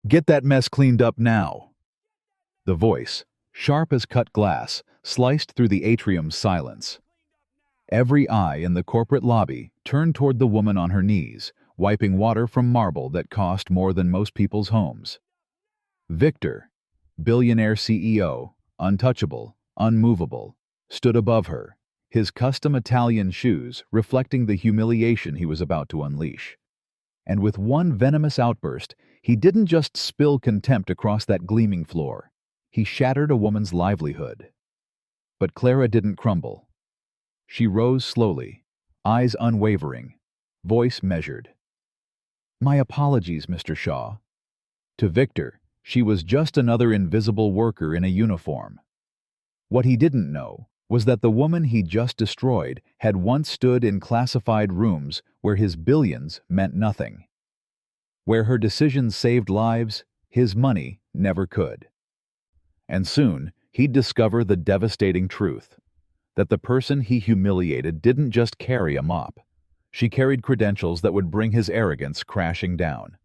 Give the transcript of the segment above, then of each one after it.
Get that mess cleaned up now. The voice, sharp as cut glass, sliced through the atrium's silence. Every eye in the corporate lobby turned toward the woman on her knees, wiping water from marble that cost more than most people's homes. Victor, billionaire CEO, untouchable, unmovable, stood above her, his custom Italian shoes reflecting the humiliation he was about to unleash. And with one venomous outburst, he didn't just spill contempt across that gleaming floor. He shattered a woman's livelihood. But Clara didn't crumble. She rose slowly, eyes unwavering, voice measured. "My apologies, Mr. Shaw." To Victor, she was just another invisible worker in a uniform. What he didn't know was that the woman he just destroyed had once stood in classified rooms where his billions meant nothing. Where her decisions saved lives, his money never could. And soon, he'd discover the devastating truth, that the person he humiliated didn't just carry a mop. She carried credentials that would bring his arrogance crashing down.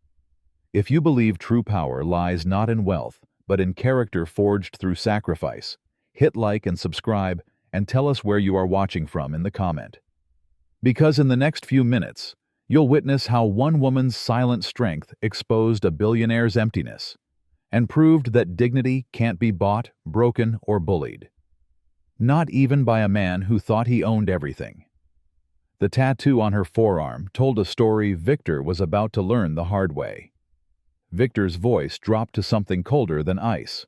If you believe true power lies not in wealth, but in character forged through sacrifice, hit like and subscribe, and tell us where you are watching from in the comment. Because in the next few minutes, you'll witness how one woman's silent strength exposed a billionaire's emptiness, and proved that dignity can't be bought, broken, or bullied. Not even by a man who thought he owned everything. The tattoo on her forearm told a story Victor was about to learn the hard way. Victor's voice dropped to something colder than ice.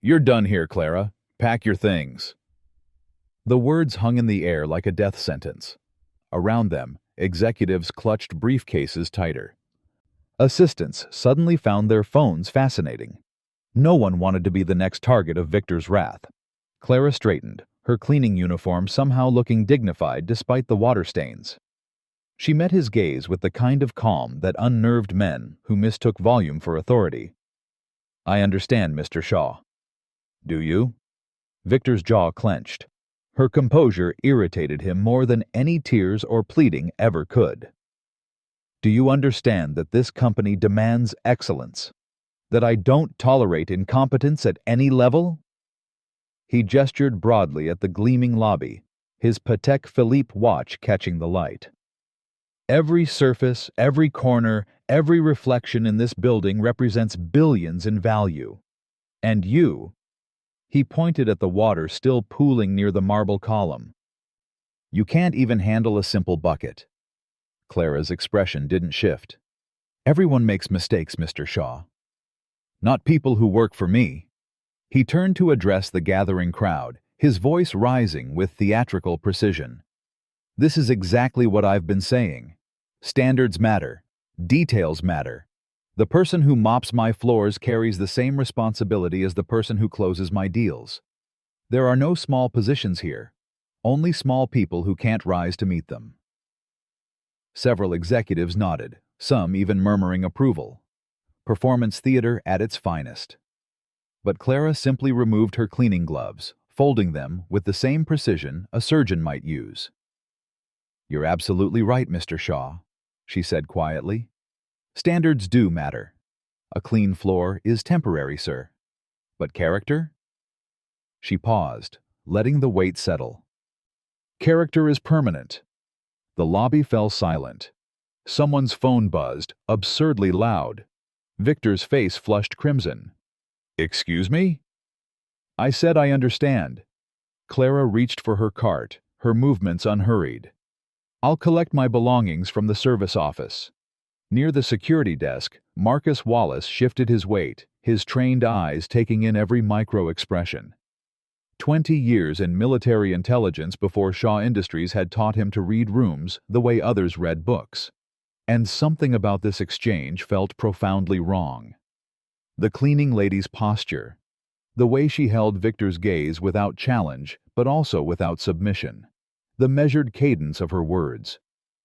"You're done here, Clara. Pack your things." The words hung in the air like a death sentence. Around them, executives clutched briefcases tighter. Assistants suddenly found their phones fascinating. No one wanted to be the next target of Victor's wrath. Clara straightened, her cleaning uniform somehow looking dignified despite the water stains. She met his gaze with the kind of calm that unnerved men who mistook volume for authority. "I understand, Mr. Shaw." "Do you?" Victor's jaw clenched. Her composure irritated him more than any tears or pleading ever could. "Do you understand that this company demands excellence? That I don't tolerate incompetence at any level?" He gestured broadly at the gleaming lobby, his Patek Philippe watch catching the light. "Every surface, every corner, every reflection in this building represents billions in value. And you—" he pointed at the water still pooling near the marble column. "You can't even handle a simple bucket." Clara's expression didn't shift. "Everyone makes mistakes, Mr. Shaw." "Not people who work for me." He turned to address the gathering crowd, his voice rising with theatrical precision. "This is exactly what I've been saying. Standards matter. Details matter. The person who mops my floors carries the same responsibility as the person who closes my deals. There are no small positions here, only small people who can't rise to meet them." Several executives nodded, some even murmuring approval. Performance theater at its finest. But Clara simply removed her cleaning gloves, folding them with the same precision a surgeon might use. "You're absolutely right, Mr. Shaw," she said quietly. "Standards do matter. A clean floor is temporary, sir. But character?" She paused, letting the weight settle. "Character is permanent." The lobby fell silent. Someone's phone buzzed, absurdly loud. Victor's face flushed crimson. "Excuse me?" "I said I understand." Clara reached for her cart, her movements unhurried. "I'll collect my belongings from the service office." Near the security desk, Marcus Wallace shifted his weight, his trained eyes taking in every micro-expression. 20 years in military intelligence before Shaw Industries had taught him to read rooms the way others read books. And something about this exchange felt profoundly wrong. The cleaning lady's posture, the way she held Victor's gaze without challenge but also without submission, the measured cadence of her words.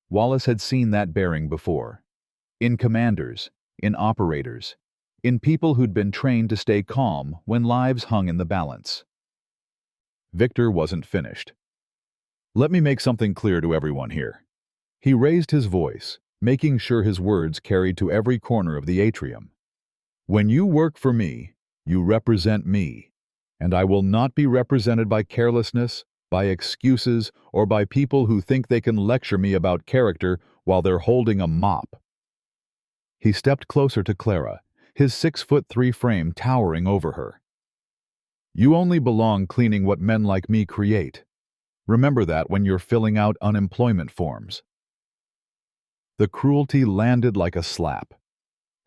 Wallace had seen that bearing before. In commanders, in operators, in people who'd been trained to stay calm when lives hung in the balance. Victor wasn't finished. "Let me make something clear to everyone here." He raised his voice, making sure his words carried to every corner of the atrium. When you work for me, you represent me, and I will not be represented by carelessness, by excuses, or by people who think they can lecture me about character while they're holding a mop." He stepped closer to Clara, his 6'3" frame towering over her. "You only belong cleaning what men like me create. Remember that when you're filling out unemployment forms." The cruelty landed like a slap.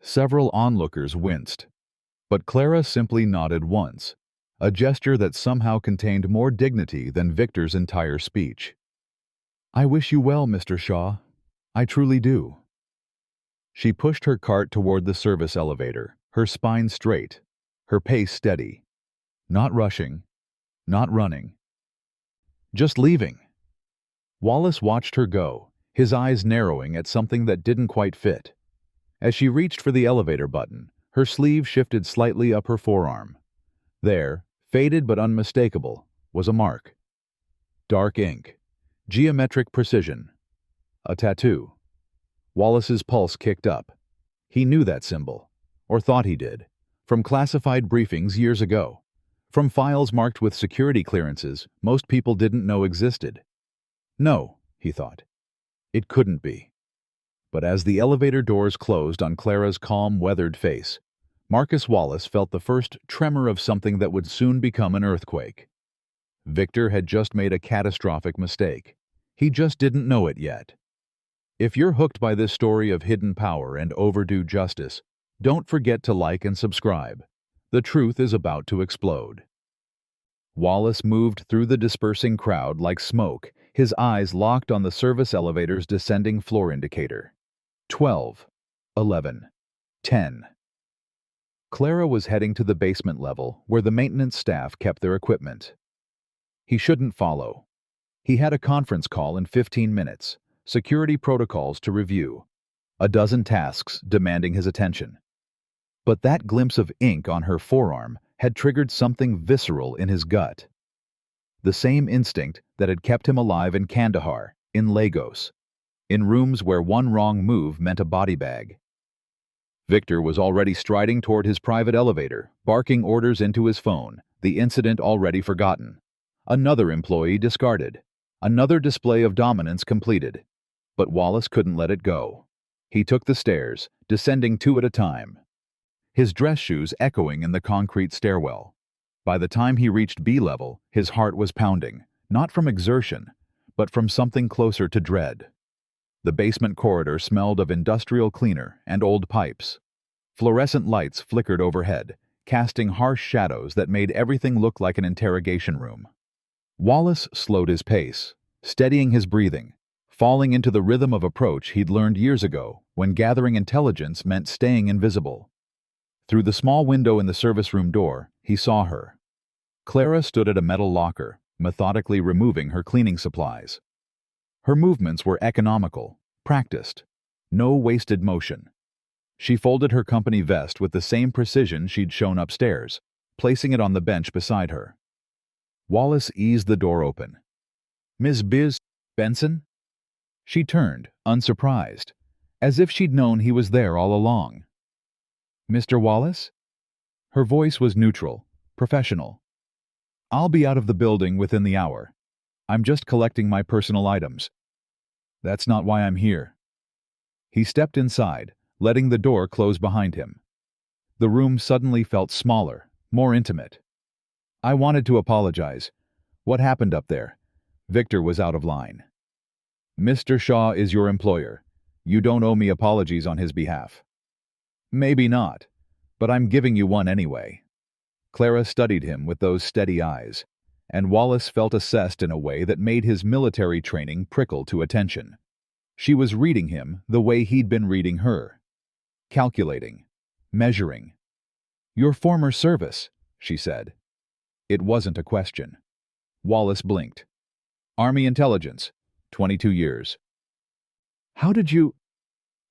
Several onlookers winced, but Clara simply nodded once, a gesture that somehow contained more dignity than Victor's entire speech. "I wish you well, Mr. Shaw. I truly do." She pushed her cart toward the service elevator, her spine straight, her pace steady. Not rushing, not running. Just leaving. Wallace watched her go, his eyes narrowing at something that didn't quite fit. As she reached for the elevator button, her sleeve shifted slightly up her forearm. There, faded but unmistakable, was a mark. Dark ink. Geometric precision. A tattoo. Wallace's pulse kicked up. He knew that symbol, or thought he did, from classified briefings years ago. From files marked with security clearances most people didn't know existed. No, he thought. It couldn't be. But as the elevator doors closed on Clara's calm, weathered face, Marcus Wallace felt the first tremor of something that would soon become an earthquake. Victor had just made a catastrophic mistake. He just didn't know it yet. If you're hooked by this story of hidden power and overdue justice, don't forget to like and subscribe. The truth is about to explode. Wallace moved through the dispersing crowd like smoke, his eyes locked on the service elevator's descending floor indicator. 12, 11, 10. Clara was heading to the basement level where the maintenance staff kept their equipment. He shouldn't follow. He had a conference call in 15 minutes, security protocols to review, a dozen tasks demanding his attention. But that glimpse of ink on her forearm had triggered something visceral in his gut. The same instinct that had kept him alive in Kandahar, in Lagos, in rooms where one wrong move meant a body bag. Victor was already striding toward his private elevator, barking orders into his phone, the incident already forgotten. Another employee discarded. Another display of dominance completed. But Wallace couldn't let it go. He took the stairs, descending 2 at a time, his dress shoes echoing in the concrete stairwell. By the time he reached B-level, his heart was pounding, not from exertion, but from something closer to dread. The basement corridor smelled of industrial cleaner and old pipes. Fluorescent lights flickered overhead, casting harsh shadows that made everything look like an interrogation room. Wallace slowed his pace, steadying his breathing, falling into the rhythm of approach he'd learned years ago when gathering intelligence meant staying invisible. Through the small window in the service room door, he saw her. Clara stood at a metal locker, methodically removing her cleaning supplies. Her movements were economical, practiced. No wasted motion. She folded her company vest with the same precision she'd shown upstairs, placing it on the bench beside her. Wallace eased the door open. "Miss Benson?" She turned, unsurprised, as if she'd known he was there all along. "Mr. Wallace?" Her voice was neutral, professional. "I'll be out of the building within the hour. I'm just collecting my personal items. That's not why I'm here." He stepped inside, letting the door close behind him. The room suddenly felt smaller, more intimate. "I wanted to apologize. What happened up there?" Victor was out of line. "Mr. Shaw is your employer. You don't owe me apologies on his behalf." "Maybe not, but I'm giving you one anyway." Clara studied him with those steady eyes, and Wallace felt assessed in a way that made his military training prickle to attention. She was reading him the way he'd been reading her. Calculating. Measuring. "Your former service," she said. It wasn't a question. Wallace blinked. "Army intelligence. 22 years. How did you—"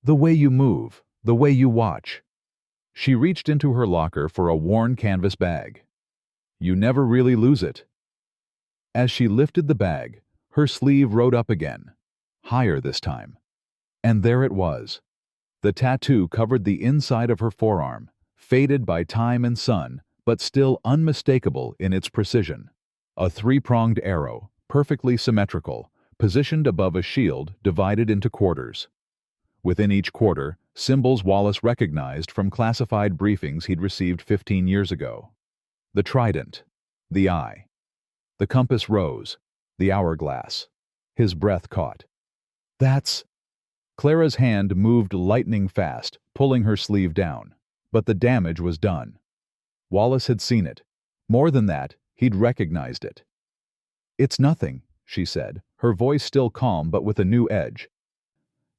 "The way you move. The way you watch." She reached into her locker for a worn canvas bag. "You never really lose it." As she lifted the bag, her sleeve rode up again, higher this time. And there it was. The tattoo covered the inside of her forearm, faded by time and sun, but still unmistakable in its precision. A three-pronged arrow, perfectly symmetrical, positioned above a shield divided into quarters. Within each quarter, symbols Wallace recognized from classified briefings he'd received 15 years ago. The trident, the eye. The compass rose, the hourglass. His breath caught. That's... Clara's hand moved lightning fast, pulling her sleeve down. But the damage was done. Wallace had seen it. More than that, he'd recognized it. "It's nothing," she said, her voice still calm but with a new edge.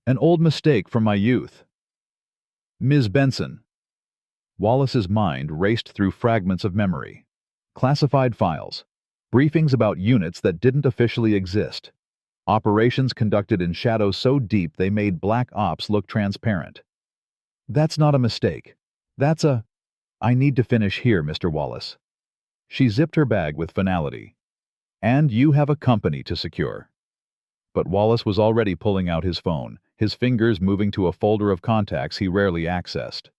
"An old mistake from my youth." "Ms. Benson." Wallace's mind raced through fragments of memory. Classified files. Briefings about units that didn't officially exist. Operations conducted in shadows so deep they made black ops look transparent. "That's not a mistake. That's a... I need to finish here, Mr. Wallace." She zipped her bag with finality. "And you have a company to secure." But Wallace was already pulling out his phone, his fingers moving to a folder of contacts he rarely accessed.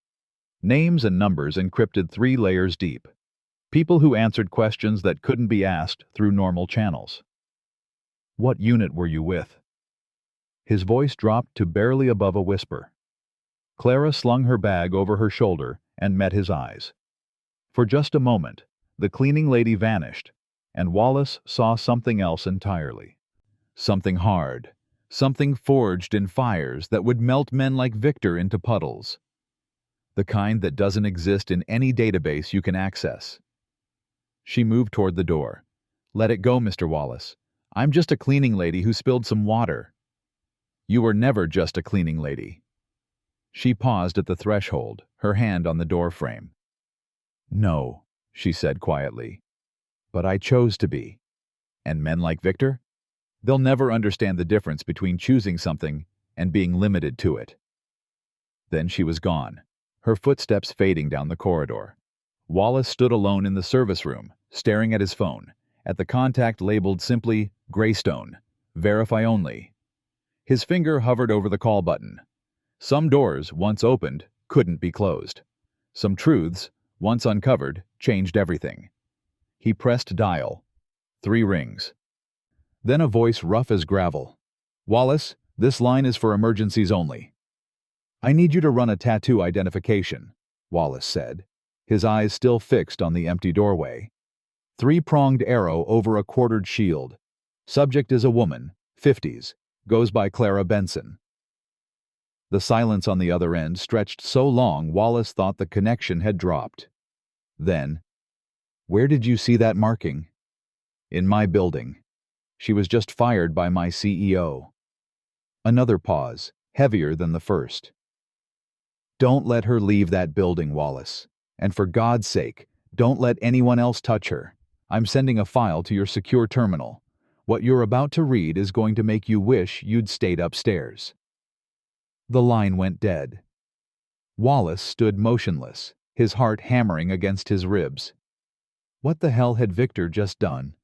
Names and numbers encrypted 3 layers deep. People who answered questions that couldn't be asked through normal channels. "What unit were you with?" His voice dropped to barely above a whisper. Clara slung her bag over her shoulder and met his eyes. For just a moment, the cleaning lady vanished, and Wallace saw something else entirely. Something hard, something forged in fires that would melt men like Victor into puddles. The kind that doesn't exist in any database you can access. She moved toward the door. "Let it go, Mr. Wallace. I'm just a cleaning lady who spilled some water." "You were never just a cleaning lady." She paused at the threshold, her hand on the door frame. "No," she said quietly. "But I chose to be. And men like Victor? They'll never understand the difference between choosing something and being limited to it." Then she was gone, her footsteps fading down the corridor. Wallace stood alone in the service room, staring at his phone, at the contact labeled simply Greystone, verify only. His finger hovered over the call button. Some doors, once opened, couldn't be closed. Some truths, once uncovered, changed everything. He pressed dial. 3 rings. Then a voice rough as gravel. "Wallace, this line is for emergencies only." "I need you to run a tattoo identification," Wallace said, his eyes still fixed on the empty doorway. 3-pronged arrow over a quartered shield. Subject is a woman, 50s, goes by Clara Benson. The silence on the other end stretched so long Wallace thought the connection had dropped. Then, "Where did you see that marking?" "In my building. She was just fired by my CEO." Another pause, heavier than the first. "Don't let her leave that building, Wallace. And for God's sake, don't let anyone else touch her. I'm sending a file to your secure terminal. What you're about to read is going to make you wish you'd stayed upstairs." The line went dead. Wallace stood motionless, his heart hammering against his ribs. What the hell had Victor just done?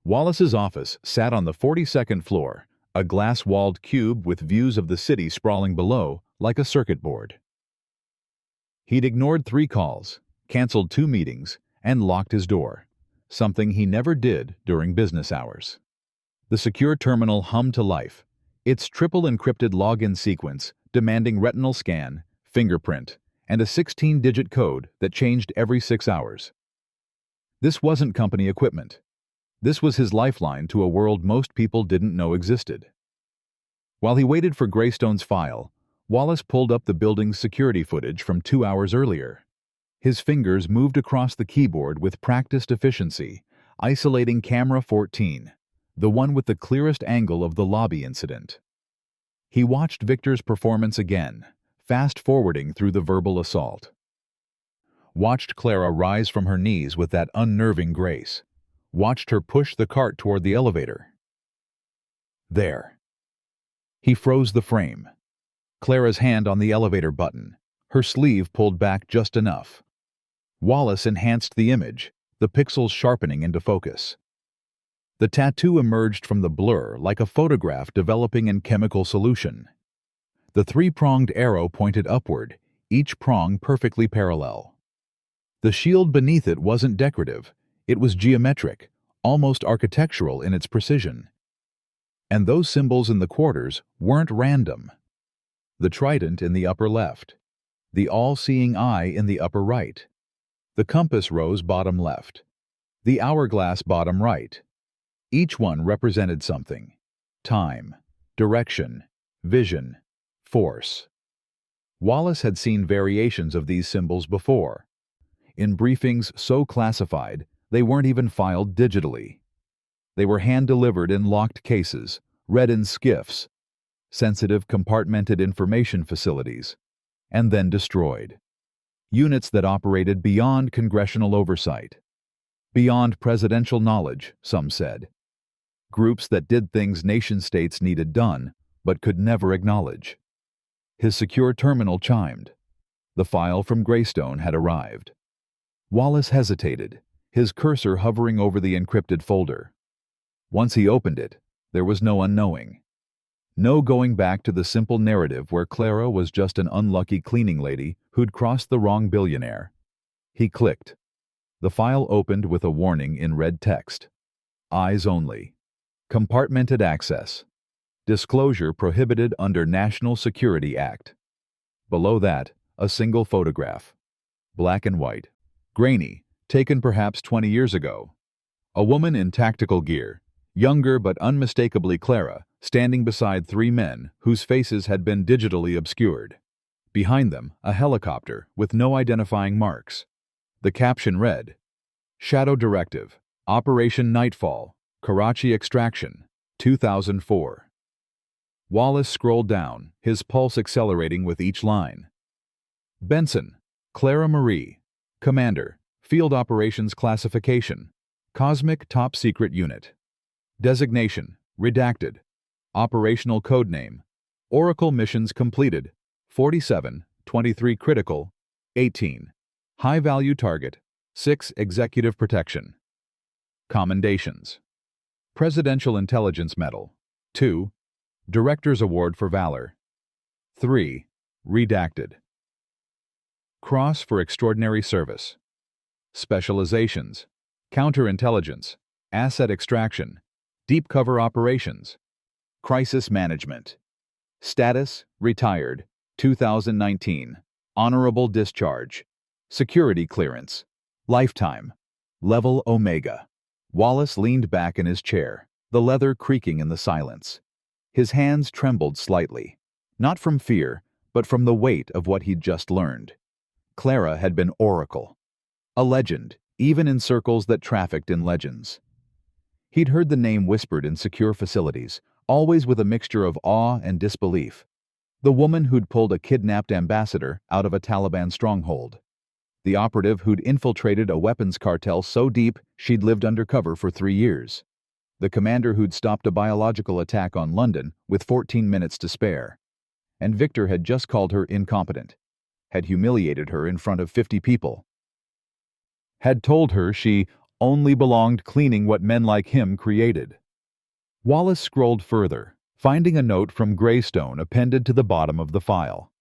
Wallace's office sat on the 42nd floor, a glass-walled cube with views of the city sprawling below, like a circuit board. He'd ignored 3 calls, canceled 2 meetings, and locked his door, something he never did during business hours. The secure terminal hummed to life, its triple encrypted login sequence demanding retinal scan, fingerprint, and a 16-digit code that changed every 6 hours. This wasn't company equipment. This was his lifeline to a world most people didn't know existed. While he waited for Greystone's file, Wallace pulled up the building's security footage from 2 hours earlier. His fingers moved across the keyboard with practiced efficiency, isolating camera 14, the one with the clearest angle of the lobby incident. He watched Victor's performance again, fast-forwarding through the verbal assault. Watched Clara rise from her knees with that unnerving grace. Watched her push the cart toward the elevator. There. He froze the frame. Clara's hand on the elevator button, her sleeve pulled back just enough. Wallace enhanced the image, the pixels sharpening into focus. The tattoo emerged from the blur like a photograph developing in chemical solution. The 3-pronged arrow pointed upward, each prong perfectly parallel. The shield beneath it wasn't decorative, it was geometric, almost architectural in its precision. And those symbols in the quarters weren't random. The trident in the upper left, the all-seeing eye in the upper right, the compass rose bottom left, the hourglass bottom right. Each one represented something: time, direction, vision, force. Wallace had seen variations of these symbols before. In briefings so classified, they weren't even filed digitally. They were hand-delivered in locked cases, read in skiffs, sensitive compartmented information facilities, and then destroyed. Units that operated beyond congressional oversight. Beyond presidential knowledge, some said. Groups that did things nation-states needed done, but could never acknowledge. His secure terminal chimed. The file from Greystone had arrived. Wallace hesitated, his cursor hovering over the encrypted folder. Once he opened it, there was no unknowing. No going back to the simple narrative where Clara was just an unlucky cleaning lady who'd crossed the wrong billionaire. He clicked. The file opened with a warning in red text. Eyes only. Compartmented access. Disclosure prohibited under National Security Act. Below that, a single photograph. Black and white. Grainy, taken perhaps 20 years ago. A woman in tactical gear, younger but unmistakably Clara, standing beside three men whose faces had been digitally obscured. Behind them, a helicopter with no identifying marks. The caption read, Shadow Directive, Operation Nightfall, Karachi Extraction, 2004. Wallace scrolled down, his pulse accelerating with each line. Benson, Clara Marie, Commander, Field Operations Classification, Cosmic Top Secret Unit. Designation, Redacted. Operational Codename, Oracle Missions Completed, 47, 23 Critical, 18. High-Value Target, 6 Executive Protection. Commendations. Presidential Intelligence Medal, 2. Director's Award for Valor, 3. Redacted. Cross for Extraordinary Service. Specializations, Counterintelligence, Asset Extraction, Deep Cover Operations, Crisis Management. Status, Retired, 2019. Honorable Discharge. Security Clearance. Lifetime. Level Omega. Wallace leaned back in his chair, the leather creaking in the silence. His hands trembled slightly, not from fear, but from the weight of what he'd just learned. Clara had been Oracle. A legend, even in circles that trafficked in legends. He'd heard the name whispered in secure facilities, always with a mixture of awe and disbelief. The woman who'd pulled a kidnapped ambassador out of a Taliban stronghold. The operative who'd infiltrated a weapons cartel so deep she'd lived undercover for 3 years. The commander who'd stopped a biological attack on London with 14 minutes to spare. And Victor had just called her incompetent. Had humiliated her in front of 50 people. Had told her she only belonged cleaning what men like him created. Wallace scrolled further, finding a note from Greystone appended to the bottom of the file.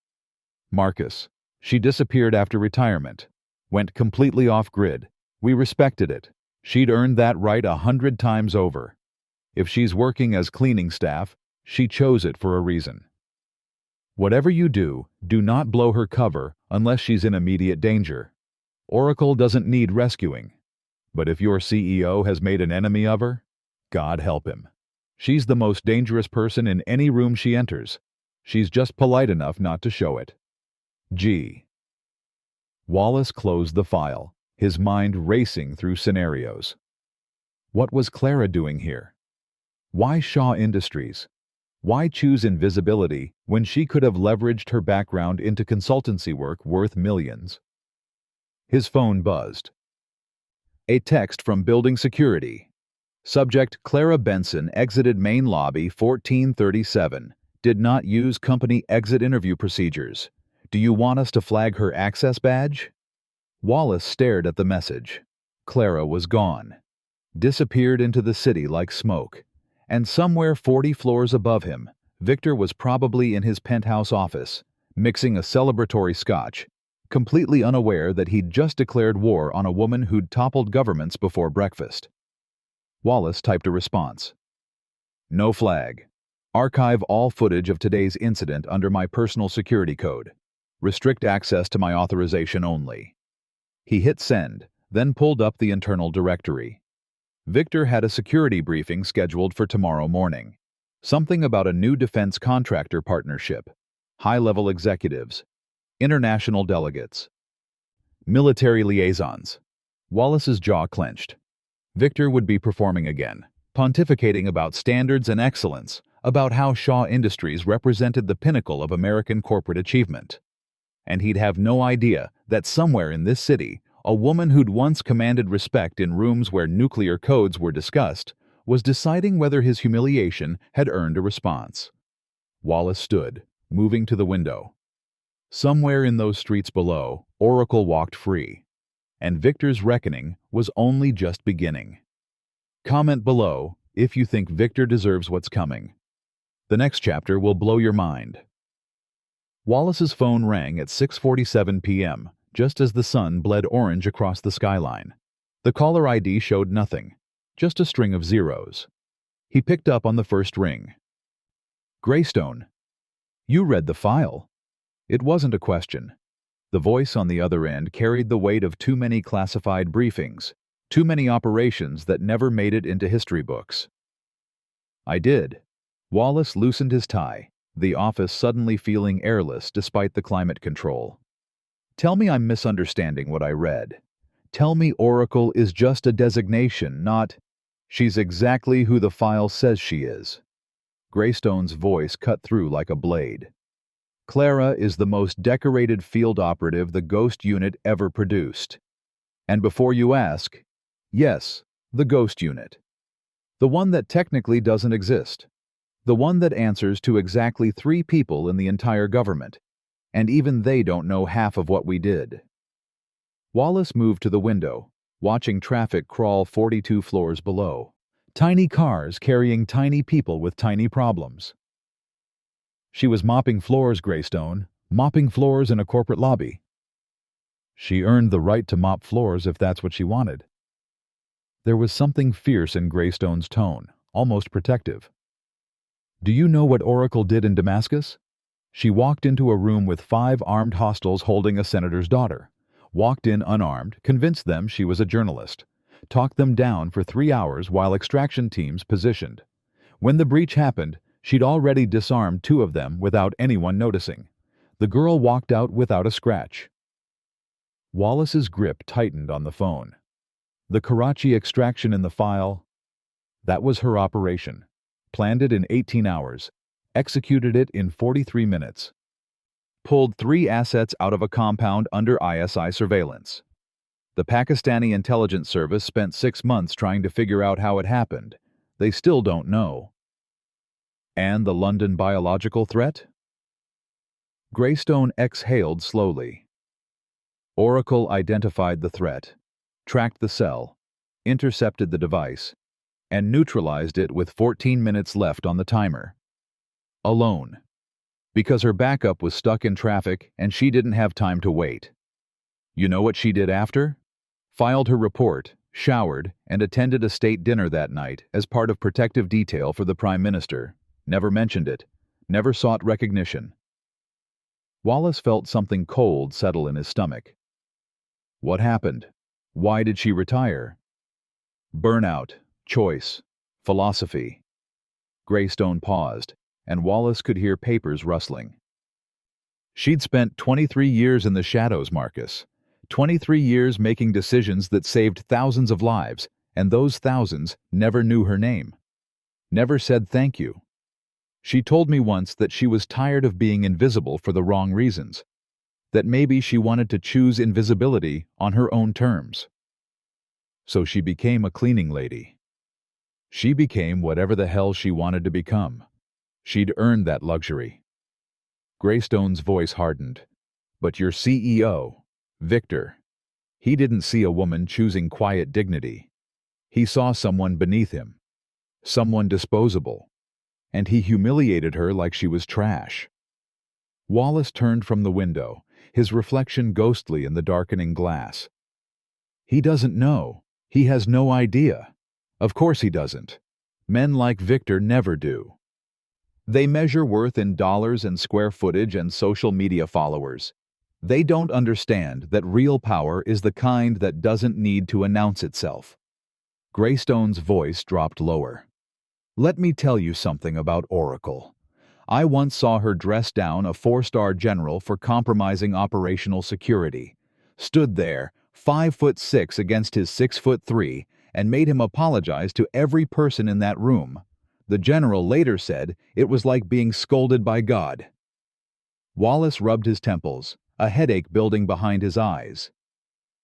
Marcus, she disappeared after retirement. Went completely off-grid. We respected it. She'd earned that right 100 times over. If she's working as cleaning staff, she chose it for a reason. Whatever you do, do not blow her cover unless she's in immediate danger. Oracle doesn't need rescuing. But if your CEO has made an enemy of her, God help him. She's the most dangerous person in any room she enters. She's just polite enough not to show it. G. Wallace closed the file, his mind racing through scenarios. What was Clara doing here? Why Shaw Industries? Why choose invisibility when she could have leveraged her background into consultancy work worth millions? His phone buzzed. A text from Building Security. Subject: Clara Benson exited main lobby 1437. Did not use company exit interview procedures. Do you want us to flag her access badge? Wallace stared at the message. Clara was gone. Disappeared into the city like smoke. And somewhere 40 floors above him, Victor was probably in his penthouse office, mixing a celebratory scotch, completely unaware that he'd just declared war on a woman who'd toppled governments before breakfast. Wallace typed a response. No flag. Archive all footage of today's incident under my personal security code. Restrict access to my authorization only. He hit send, then pulled up the internal directory. Victor had a security briefing scheduled for tomorrow morning. Something about a new defense contractor partnership, high-level executives, international delegates, military liaisons. Wallace's jaw clenched. Victor would be performing again, pontificating about standards and excellence, about how Shaw Industries represented the pinnacle of American corporate achievement. And he'd have no idea that somewhere in this city, a woman who'd once commanded respect in rooms where nuclear codes were discussed was deciding whether his humiliation had earned a response. Wallace stood, moving to the window. Somewhere in those streets below, Oracle walked free, and Victor's reckoning was only just beginning. Comment below if you think Victor deserves what's coming. The next chapter will blow your mind. Wallace's phone rang at 6:47 p.m., just as the sun bled orange across the skyline. The caller ID showed nothing, just a string of zeros. He picked up on the first ring. Greystone. You read the file. It wasn't a question. The voice on the other end carried the weight of too many classified briefings, too many operations that never made it into history books. I did. Wallace loosened his tie, the office suddenly feeling airless despite the climate control. Tell me I'm misunderstanding what I read. Tell me Oracle is just a designation, not, she's exactly who the file says she is. Greystone's voice cut through like a blade. Clara is the most decorated field operative the Ghost Unit ever produced. And before you ask, yes, the Ghost Unit. The one that technically doesn't exist. The one that answers to exactly 3 people in the entire government, and even they don't know half of what we did. Wallace moved to the window, watching traffic crawl 42 floors below. Tiny cars carrying tiny people with tiny problems. She was mopping floors, Greystone, mopping floors in a corporate lobby. She earned the right to mop floors if that's what she wanted. There was something fierce in Greystone's tone, almost protective. Do you know what Oracle did in Damascus? She walked into a room with 5 armed hostiles holding a senator's daughter. Walked in unarmed, convinced them she was a journalist. Talked them down for 3 hours while extraction teams positioned. When the breach happened, she'd already disarmed 2 of them without anyone noticing. The girl walked out without a scratch. Wallace's grip tightened on the phone. The Karachi extraction in the file, that was her operation. Planned it in 18 hours, executed it in 43 minutes. Pulled 3 assets out of a compound under ISI surveillance. The Pakistani intelligence service spent 6 months trying to figure out how it happened. They still don't know. And the London biological threat? Greystone exhaled slowly. Oracle identified the threat, tracked the cell, intercepted the device, and neutralized it with 14 minutes left on the timer. Alone. Because her backup was stuck in traffic and she didn't have time to wait. You know what she did after? Filed her report, showered, and attended a state dinner that night as part of protective detail for the Prime Minister. Never mentioned it. Never sought recognition. Wallace felt something cold settle in his stomach. What happened? Why did she retire? Burnout, choice, philosophy. Greystone paused, and Wallace could hear papers rustling. She'd spent 23 years in the shadows, Marcus. 23 years making decisions that saved thousands of lives, and those thousands never knew her name. Never said thank you. She told me once that she was tired of being invisible for the wrong reasons, that maybe she wanted to choose invisibility on her own terms. So she became a cleaning lady. She became whatever the hell she wanted to become. She'd earned that luxury. Greystone's voice hardened. But your CEO, Victor, he didn't see a woman choosing quiet dignity. He saw someone beneath him, someone disposable, and he humiliated her like she was trash. Wallace turned from the window, his reflection ghostly in the darkening glass. He doesn't know. He has no idea. Of course he doesn't. Men like Victor never do. They measure worth in dollars and square footage and social media followers. They don't understand that real power is the kind that doesn't need to announce itself. Greystone's voice dropped lower. Let me tell you something about Oracle. I once saw her dress down a 4-star general for compromising operational security. Stood there, 5'6" against his 6'3", and made him apologize to every person in that room. The general later said it was like being scolded by God. Wallace rubbed his temples, a headache building behind his eyes.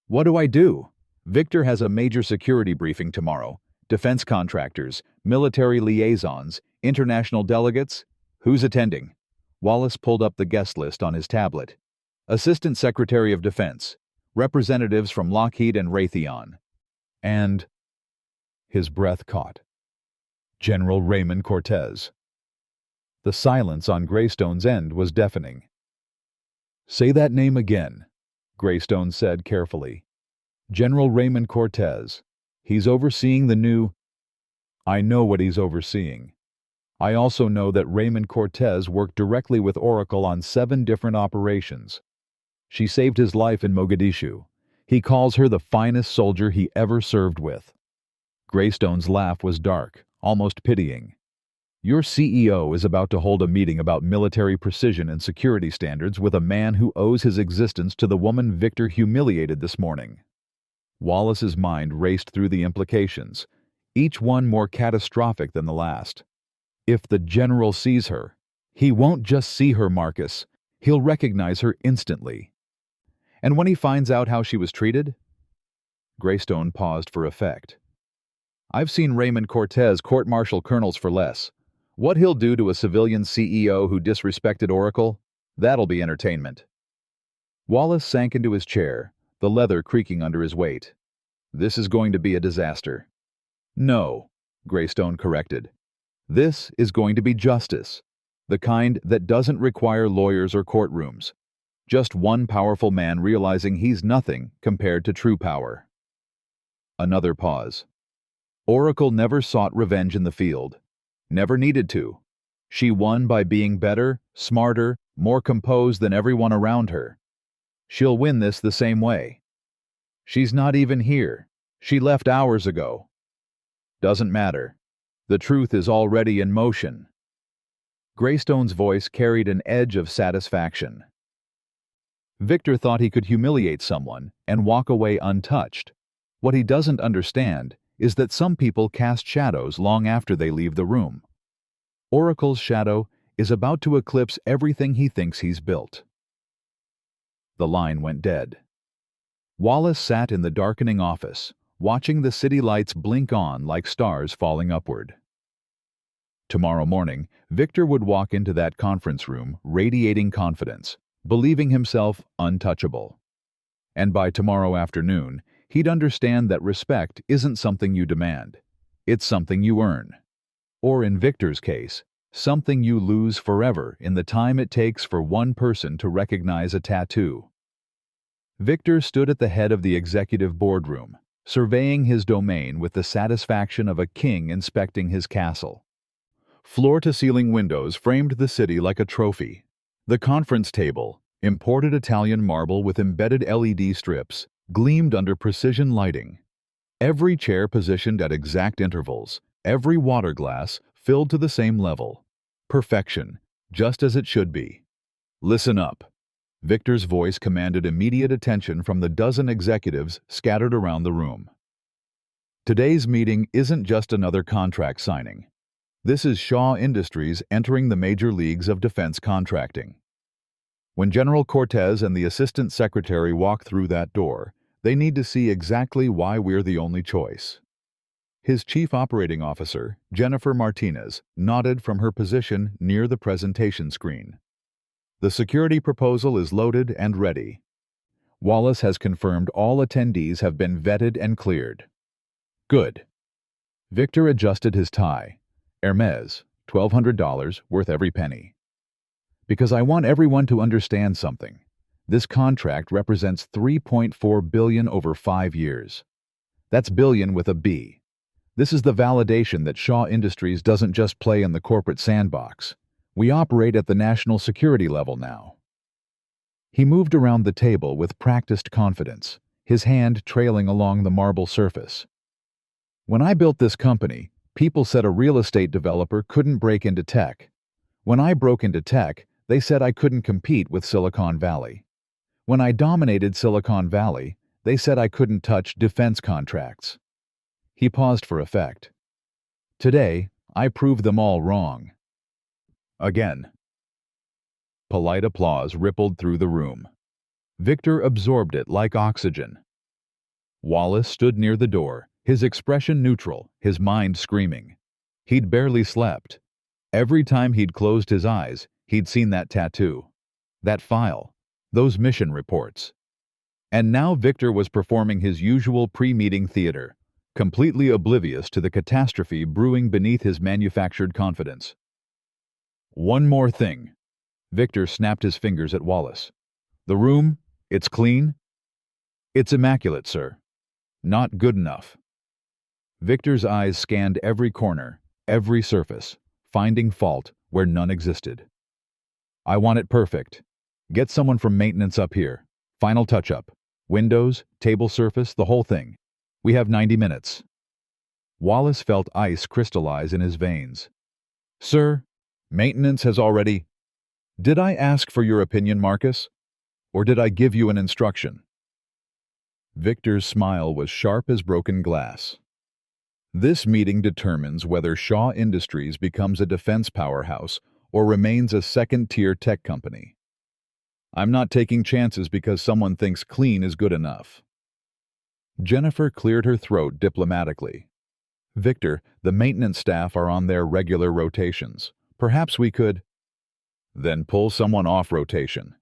What do I do? Victor has a major security briefing tomorrow. Defense contractors, military liaisons, international delegates. Who's attending? Wallace pulled up the guest list on his tablet. Assistant Secretary of Defense, representatives from Lockheed and Raytheon. And his breath caught. General Raymond Cortez. The silence on Greystone's end was deafening. Say that name again, Greystone said carefully. General Raymond Cortez. He's overseeing the new... I know what he's overseeing. I also know that Raymond Cortez worked directly with Oracle on 7 different operations. She saved his life in Mogadishu. He calls her the finest soldier he ever served with. Greystone's laugh was dark, almost pitying. Your CEO is about to hold a meeting about military precision and security standards with a man who owes his existence to the woman Victor humiliated this morning. Wallace's mind raced through the implications, each one more catastrophic than the last. If the general sees her, he won't just see her, Marcus. He'll recognize her instantly. And when he finds out how she was treated? Greystone paused for effect. I've seen Raymond Cortez court-martial colonels for less. What he'll do to a civilian CEO who disrespected Oracle, that'll be entertainment. Wallace sank into his chair, the leather creaking under his weight. This is going to be a disaster. No, Greystone corrected. This is going to be justice, the kind that doesn't require lawyers or courtrooms. Just one powerful man realizing he's nothing compared to true power. Another pause. Oracle never sought revenge in the field. Never needed to. She won by being better, smarter, more composed than everyone around her. She'll win this the same way. She's not even here. She left hours ago. Doesn't matter. The truth is already in motion. Greystone's voice carried an edge of satisfaction. Victor thought he could humiliate someone and walk away untouched. What he doesn't understand is that some people cast shadows long after they leave the room. Oracle's shadow is about to eclipse everything he thinks he's built. The line went dead. Wallace sat in the darkening office, watching the city lights blink on like stars falling upward. Tomorrow morning, Victor would walk into that conference room radiating confidence, believing himself untouchable. And by tomorrow afternoon, he'd understand that respect isn't something you demand. It's something you earn. Or in Victor's case, something you lose forever in the time it takes for one person to recognize a tattoo. Victor stood at the head of the executive boardroom, surveying his domain with the satisfaction of a king inspecting his castle. Floor-to-ceiling windows framed the city like a trophy. The conference table, imported Italian marble with embedded LED strips, gleamed under precision lighting. Every chair positioned at exact intervals, every water glass filled to the same level. Perfection, just as it should be. Listen up. Victor's voice commanded immediate attention from the dozen executives scattered around the room. Today's meeting isn't just another contract signing. This is Shaw Industries entering the major leagues of defense contracting. When General Cortez and the Assistant Secretary walk through that door, they need to see exactly why we're the only choice. His Chief Operating Officer, Jennifer Martinez, nodded from her position near the presentation screen. The security proposal is loaded and ready. Wallace has confirmed all attendees have been vetted and cleared. Good. Victor adjusted his tie. Hermes, $1,200, worth every penny. Because I want everyone to understand something. This contract represents 3.4 billion over 5 years. That's billion with a B. This is the validation that Shaw Industries doesn't just play in the corporate sandbox. We operate at the national security level now. He moved around the table with practiced confidence, his hand trailing along the marble surface. When I built this company, people said a real estate developer couldn't break into tech. When I broke into tech, they said I couldn't compete with Silicon Valley. When I dominated Silicon Valley, they said I couldn't touch defense contracts. He paused for effect. Today, I proved them all wrong. Again. Polite applause rippled through the room. Victor absorbed it like oxygen. Wallace stood near the door, his expression neutral, his mind screaming. He'd barely slept. Every time he'd closed his eyes, he'd seen that tattoo, that file, those mission reports. And now Victor was performing his usual pre-meeting theater, completely oblivious to the catastrophe brewing beneath his manufactured confidence. One more thing. Victor snapped his fingers at Wallace. The room, it's clean? It's immaculate, sir. Not good enough. Victor's eyes scanned every corner, every surface, finding fault where none existed. I want it perfect. Get someone from maintenance up here. Final touch-up. Windows, table surface, the whole thing. We have 90 minutes. Wallace felt ice crystallize in his veins. Sir, maintenance has already... Did I ask for your opinion, Marcus? Or did I give you an instruction? Victor's smile was sharp as broken glass. This meeting determines whether Shaw Industries becomes a defense powerhouse or remains a second-tier tech company. I'm not taking chances because someone thinks clean is good enough. Jennifer cleared her throat diplomatically. Victor, the maintenance staff are on their regular rotations. Perhaps we could... Then pull someone off rotation.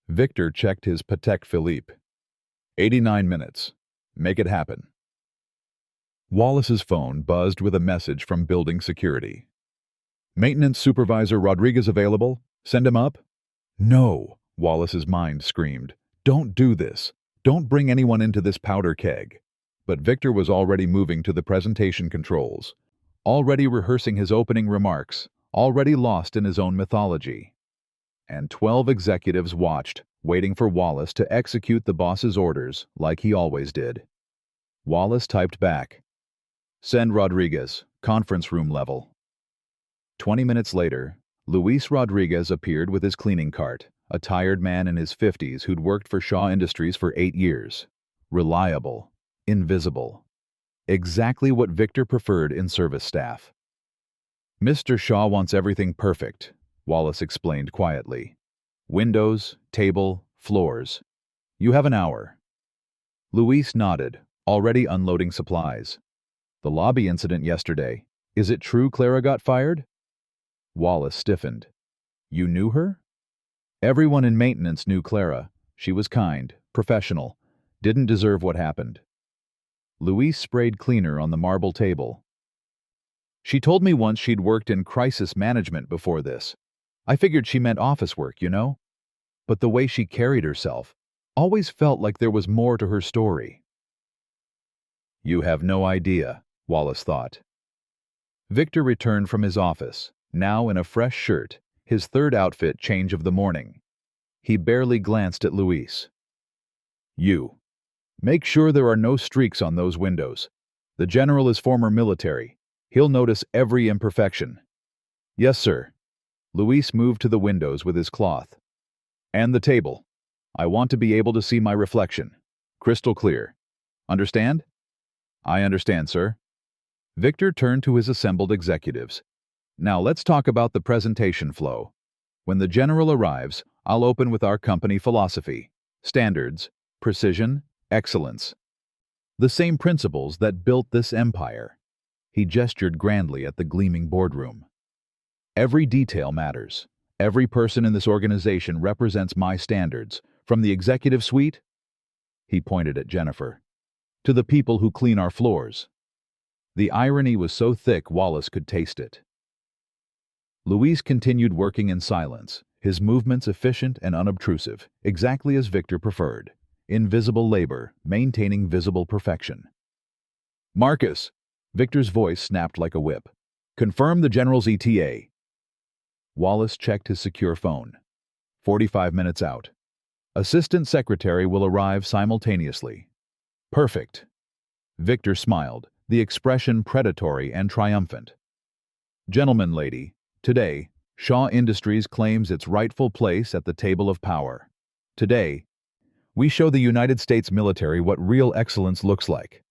Victor checked his Patek Philippe. 89 minutes. Make it happen. Wallace's phone buzzed with a message from building security. Maintenance Supervisor Rodriguez available? Send him up? No, Wallace's mind screamed. Don't do this. Don't bring anyone into this powder keg. But Victor was already moving to the presentation controls, already rehearsing his opening remarks, already lost in his own mythology. And 12 executives watched, waiting for Wallace to execute the boss's orders like he always did. Wallace typed back, "Send Rodriguez, conference room level." 20 minutes later, Luis Rodriguez appeared with his cleaning cart, a tired man in his 50s who'd worked for Shaw Industries for 8 years. Reliable, invisible. Exactly what Victor preferred in service staff. Mr. Shaw wants everything perfect, Wallace explained quietly. Windows, table, floors. You have an hour. Luis nodded, already unloading supplies. The lobby incident yesterday. Is it true Clara got fired? Wallace stiffened. You knew her? Everyone in maintenance knew Clara. She was kind, professional, didn't deserve what happened. Luis sprayed cleaner on the marble table. She told me once she'd worked in crisis management before this. I figured she meant office work, you know? But the way she carried herself always felt like there was more to her story. You have no idea, Wallace thought. Victor returned from his office, now in a fresh shirt, his third outfit change of the morning. He barely glanced at Luis. You. Make sure there are no streaks on those windows. The general is former military. He'll notice every imperfection. Yes, sir. Luis moved to the windows with his cloth. And the table. I want to be able to see my reflection. Crystal clear. Understand? I understand, sir. Victor turned to his assembled executives. Now let's talk about the presentation flow. When the general arrives, I'll open with our company philosophy. Standards, precision, excellence. The same principles that built this empire. He gestured grandly at the gleaming boardroom. Every detail matters. Every person in this organization represents my standards, from the executive suite, he pointed at Jennifer, to the people who clean our floors. The irony was so thick Wallace could taste it. Luis continued working in silence, his movements efficient and unobtrusive, exactly as Victor preferred. Invisible labor, maintaining visible perfection. "Marcus!" Victor's voice snapped like a whip. "Confirm the General's ETA." Wallace checked his secure phone. 45 minutes out. Assistant Secretary will arrive simultaneously. Perfect. Victor smiled, the expression predatory and triumphant. "Gentlemen, lady, today, Shaw Industries claims its rightful place at the table of power. Today, we show the United States military what real excellence looks like."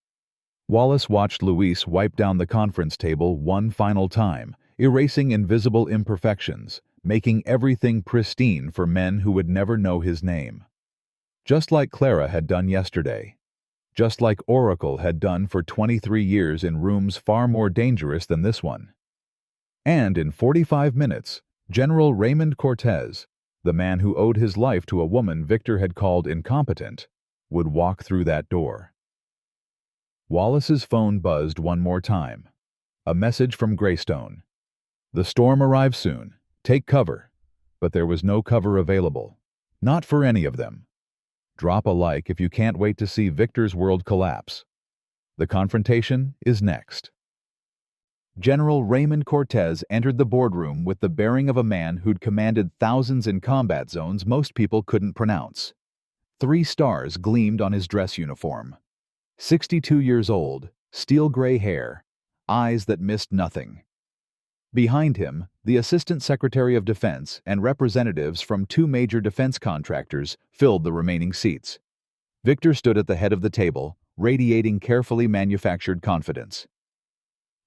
Wallace watched Luis wipe down the conference table one final time, erasing invisible imperfections, making everything pristine for men who would never know his name. Just like Clara had done yesterday. Just like Oracle had done for 23 years in rooms far more dangerous than this one. And in 45 minutes, General Raymond Cortez, the man who owed his life to a woman Victor had called incompetent, would walk through that door. Wallace's phone buzzed one more time. A message from Greystone. "The storm arrives soon. Take cover." But there was no cover available. Not for any of them. Drop a like if you can't wait to see Victor's world collapse. The confrontation is next. General Raymond Cortez entered the boardroom with the bearing of a man who'd commanded thousands in combat zones most people couldn't pronounce. 3 stars gleamed on his dress uniform. 62 years old, steel gray hair, eyes that missed nothing. Behind him, the Assistant Secretary of Defense and representatives from 2 major defense contractors filled the remaining seats. Victor stood at the head of the table, radiating carefully manufactured confidence.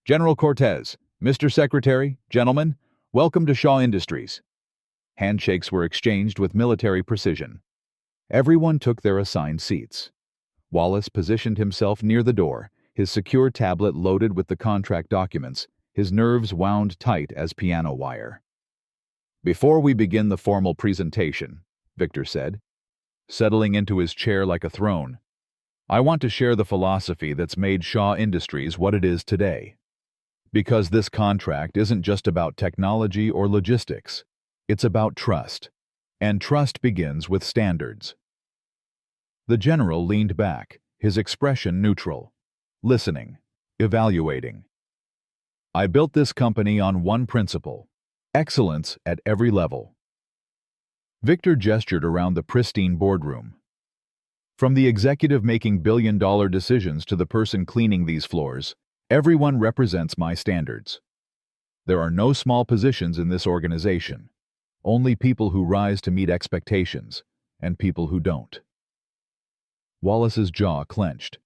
"General Cortez, Mr. Secretary, gentlemen, welcome to Shaw Industries." Handshakes were exchanged with military precision. Everyone took their assigned seats. Wallace positioned himself near the door, his secure tablet loaded with the contract documents, his nerves wound tight as piano wire. "Before we begin the formal presentation," Victor said, settling into his chair like a throne, "I want to share the philosophy that's made Shaw Industries what it is today. Because this contract isn't just about technology or logistics, it's about trust. And trust begins with standards." The general leaned back, his expression neutral, listening, evaluating. "I built this company on one principle: excellence at every level." Victor gestured around the pristine boardroom. "From the executive making billion-dollar decisions to the person cleaning these floors, everyone represents my standards. There are no small positions in this organization, only people who rise to meet expectations, and people who don't." Wallace's jaw clenched.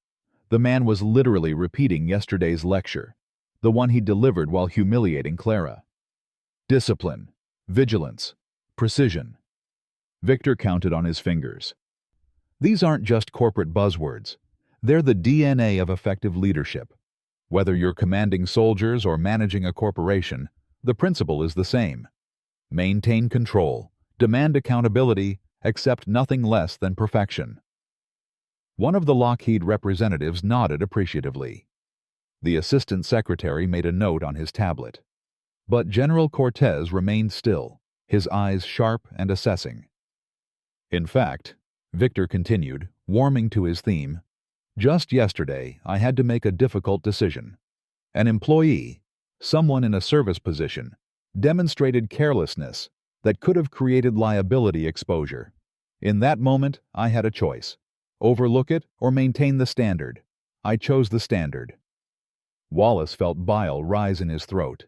The man was literally repeating yesterday's lecture, the one he delivered while humiliating Clara. Discipline, vigilance, precision. Victor counted on his fingers. These aren't just corporate buzzwords. They're the DNA of effective leadership. Whether you're commanding soldiers or managing a corporation, the principle is the same. Maintain control, demand accountability, accept nothing less than perfection. One of the Lockheed representatives nodded appreciatively. The assistant secretary made a note on his tablet. But General Cortez remained still, his eyes sharp and assessing. "In fact," Victor continued, warming to his theme, "just yesterday I had to make a difficult decision. An employee, someone in a service position, demonstrated carelessness that could have created liability exposure. In that moment, I had a choice. Overlook it or maintain the standard. I chose the standard." Wallace felt bile rise in his throat.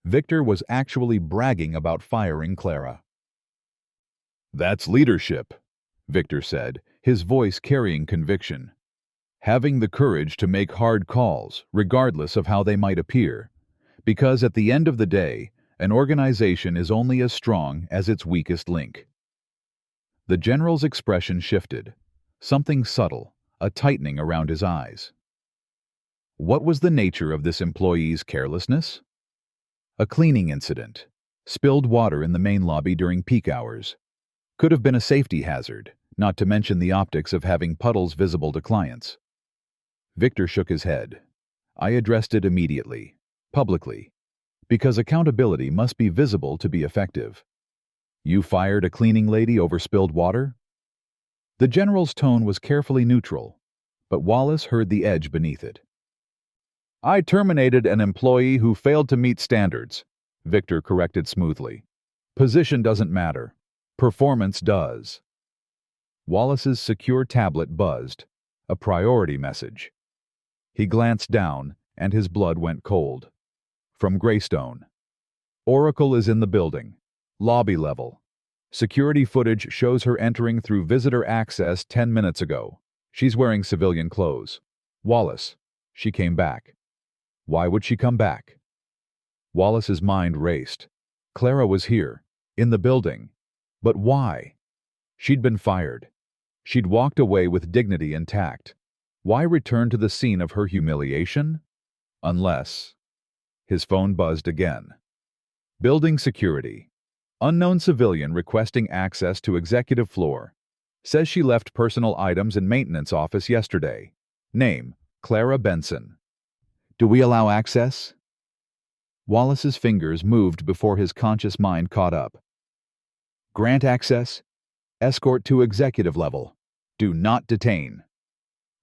Victor was actually bragging about firing Clara. "That's leadership," Victor said, his voice carrying conviction. "Having the courage to make hard calls, regardless of how they might appear. Because at the end of the day, an organization is only as strong as its weakest link." The general's expression shifted. Something subtle, a tightening around his eyes. What was the nature of this employee's carelessness? A cleaning incident. Spilled water in the main lobby during peak hours. Could have been a safety hazard, not to mention the optics of having puddles visible to clients. Victor shook his head. "I addressed it immediately, publicly. Because accountability must be visible to be effective. You fired a cleaning lady over spilled water? The general's tone was carefully neutral, but Wallace heard the edge beneath it. I terminated an employee who failed to meet standards, Victor corrected smoothly. Position doesn't matter. Performance does. Wallace's secure tablet buzzed, a priority message. He glanced down, and his blood went cold. From Greystone. Oracle is in the building. Lobby level. Security footage shows her entering through visitor access 10 minutes ago. She's wearing civilian clothes. Wallace. She came back. Why would she come back? Wallace's mind raced. Clara was here, in the building. But why? She'd been fired. She'd walked away with dignity intact. Why return to the scene of her humiliation? Unless... His phone buzzed again. Building security. Unknown civilian requesting access to executive floor. Says she left personal items in maintenance office yesterday. Name, Clara Benson. Do we allow access? Wallace's fingers moved before his conscious mind caught up. Grant access. Escort to executive level. Do not detain.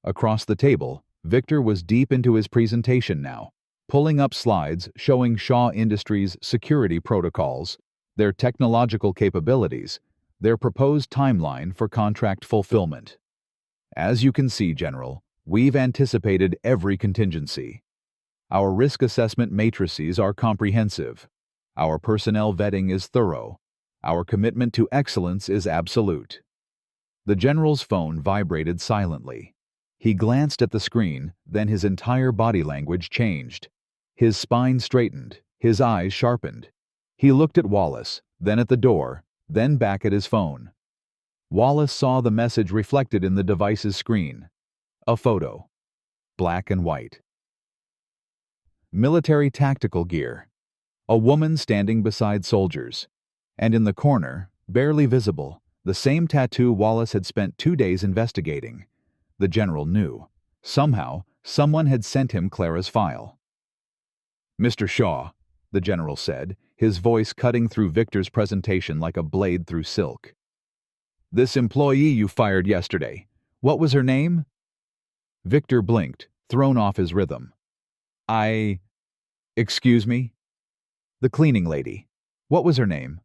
Across the table, Victor was deep into his presentation now, pulling up slides showing Shaw Industries' security protocols, their technological capabilities, their proposed timeline for contract fulfillment. As you can see, General, we've anticipated every contingency. Our risk assessment matrices are comprehensive. Our personnel vetting is thorough. Our commitment to excellence is absolute. The general's phone vibrated silently. He glanced at the screen, then his entire body language changed. His spine straightened, his eyes sharpened. He looked at Wallace, then at the door, then back at his phone. Wallace saw the message reflected in the device's screen. A photo. Black and white. Military tactical gear. A woman standing beside soldiers. And in the corner, barely visible, the same tattoo Wallace had spent 2 days investigating. The general knew. Somehow, someone had sent him Clara's file. Mr. Shaw, the general said, his voice cutting through Victor's presentation like a blade through silk. This employee you fired yesterday, what was her name? Victor blinked, thrown off his rhythm. Excuse me? The cleaning lady. What was her name?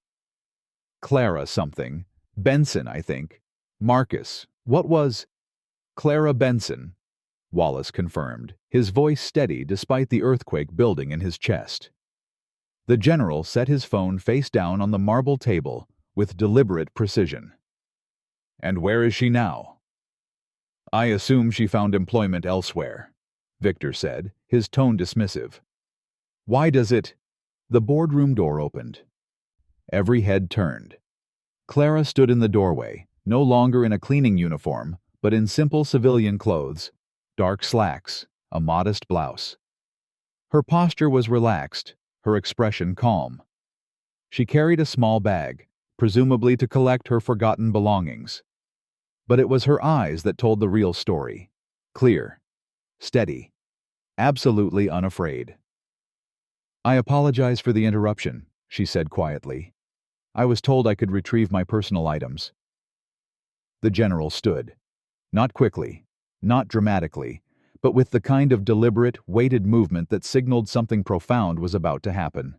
Clara something. Benson, I think. Marcus. What was... Clara Benson, Wallace confirmed, his voice steady despite the earthquake building in his chest. The general set his phone face down on the marble table with deliberate precision. And where is she now? I assume she found employment elsewhere, Victor said, his tone dismissive. Why does it... The boardroom door opened. Every head turned. Clara stood in the doorway, no longer in a cleaning uniform, but in simple civilian clothes, dark slacks, a modest blouse. Her posture was relaxed, her expression calm. She carried a small bag, presumably to collect her forgotten belongings. But it was her eyes that told the real story. Clear, steady, absolutely unafraid. I apologize for the interruption, she said quietly. I was told I could retrieve my personal items. The general stood. Not quickly, not dramatically, but with the kind of deliberate, weighted movement that signaled something profound was about to happen.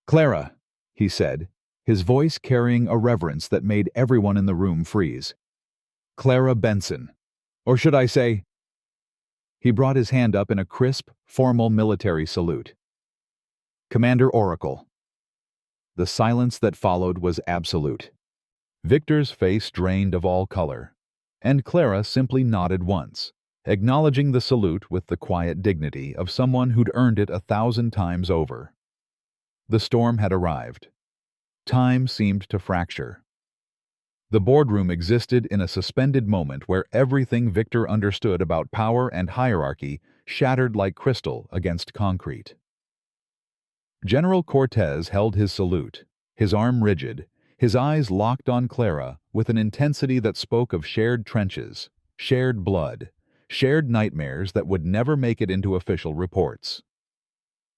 Clara, he said, his voice carrying a reverence that made everyone in the room freeze. Clara Benson. Or should I say... He brought his hand up in a crisp, formal military salute. Commander Oracle. The silence that followed was absolute. Victor's face drained of all color, and Clara simply nodded once, acknowledging the salute with the quiet dignity of someone who'd earned it 1,000 times over. The storm had arrived. Time seemed to fracture. The boardroom existed in a suspended moment where everything Victor understood about power and hierarchy shattered like crystal against concrete. General Cortez held his salute, his arm rigid, his eyes locked on Clara with an intensity that spoke of shared trenches, shared blood, shared nightmares that would never make it into official reports.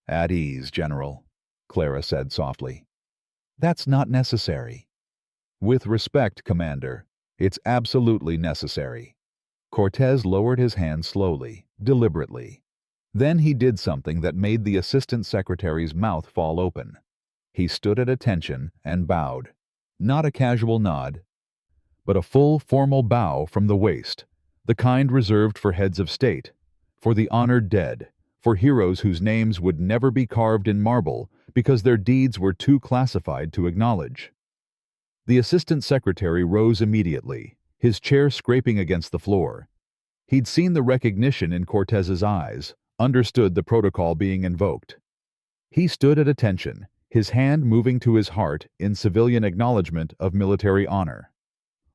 At ease, General, Clara said softly. That's not necessary. With respect, Commander, it's absolutely necessary. Cortez lowered his hand slowly, deliberately. Then he did something that made the assistant secretary's mouth fall open. He stood at attention and bowed. Not a casual nod, but a full, formal bow from the waist, the kind reserved for heads of state, for the honored dead, for heroes whose names would never be carved in marble because their deeds were too classified to acknowledge. The assistant secretary rose immediately, his chair scraping against the floor. He'd seen the recognition in Cortez's eyes, understood the protocol being invoked. He stood at attention, his hand moving to his heart in civilian acknowledgement of military honor.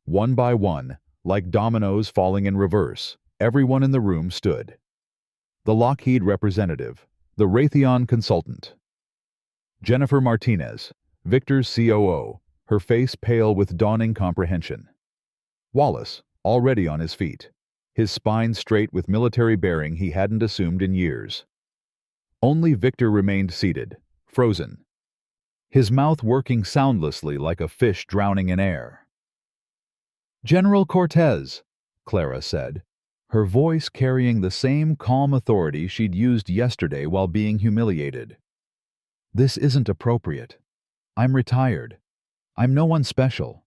One by one, like dominoes falling in reverse, everyone in the room stood. The Lockheed representative, the Raytheon consultant, Jennifer Martinez, Victor's COO, her face pale with dawning comprehension. Wallace, already on his feet, his spine straight with military bearing he hadn't assumed in years. Only Victor remained seated, frozen, his mouth working soundlessly like a fish drowning in air. "General Cortez," Clara said, her voice carrying the same calm authority she'd used yesterday while being humiliated. "This isn't appropriate. I'm retired. I'm no one special."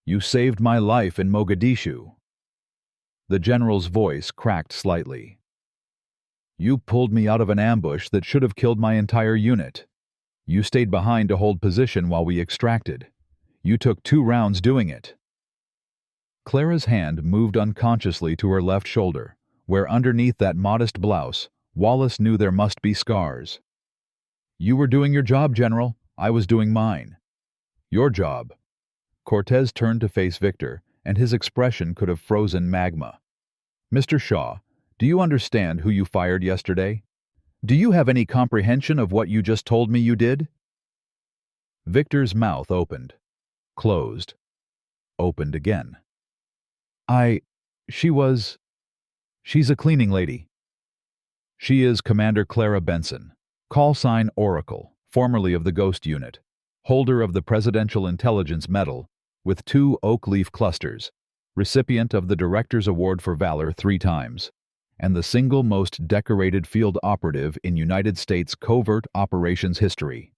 "You saved my life in Mogadishu." The general's voice cracked slightly. "You pulled me out of an ambush that should have killed my entire unit. You stayed behind to hold position while we extracted. You took 2 rounds doing it." Clara's hand moved unconsciously to her left shoulder, where underneath that modest blouse, Wallace knew there must be scars. "You were doing your job, General. I was doing mine." "Your job." Cortez turned to face Victor, and his expression could have frozen magma. "Mr. Shaw, do you understand who you fired yesterday? Do you have any comprehension of what you just told me you did?" Victor's mouth opened, closed, opened again. She's a cleaning lady." "She is Commander Clara Benson, call sign Oracle, formerly of the Ghost Unit, holder of the Presidential Intelligence Medal, with 2 oak leaf clusters, recipient of the Director's Award for Valor 3 times, and the single most decorated field operative in United States covert operations history."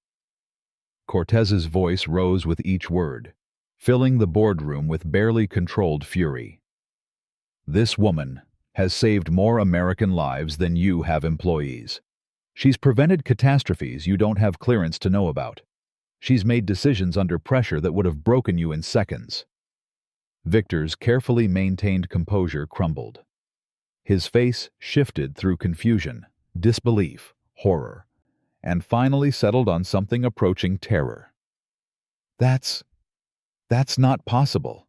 Cortez's voice rose with each word, filling the boardroom with barely controlled fury. "This woman has saved more American lives than you have employees. She's prevented catastrophes you don't have clearance to know about. She's made decisions under pressure that would have broken you in seconds." Victor's carefully maintained composure crumbled. His face shifted through confusion, disbelief, horror, and finally settled on something approaching terror. That's not possible.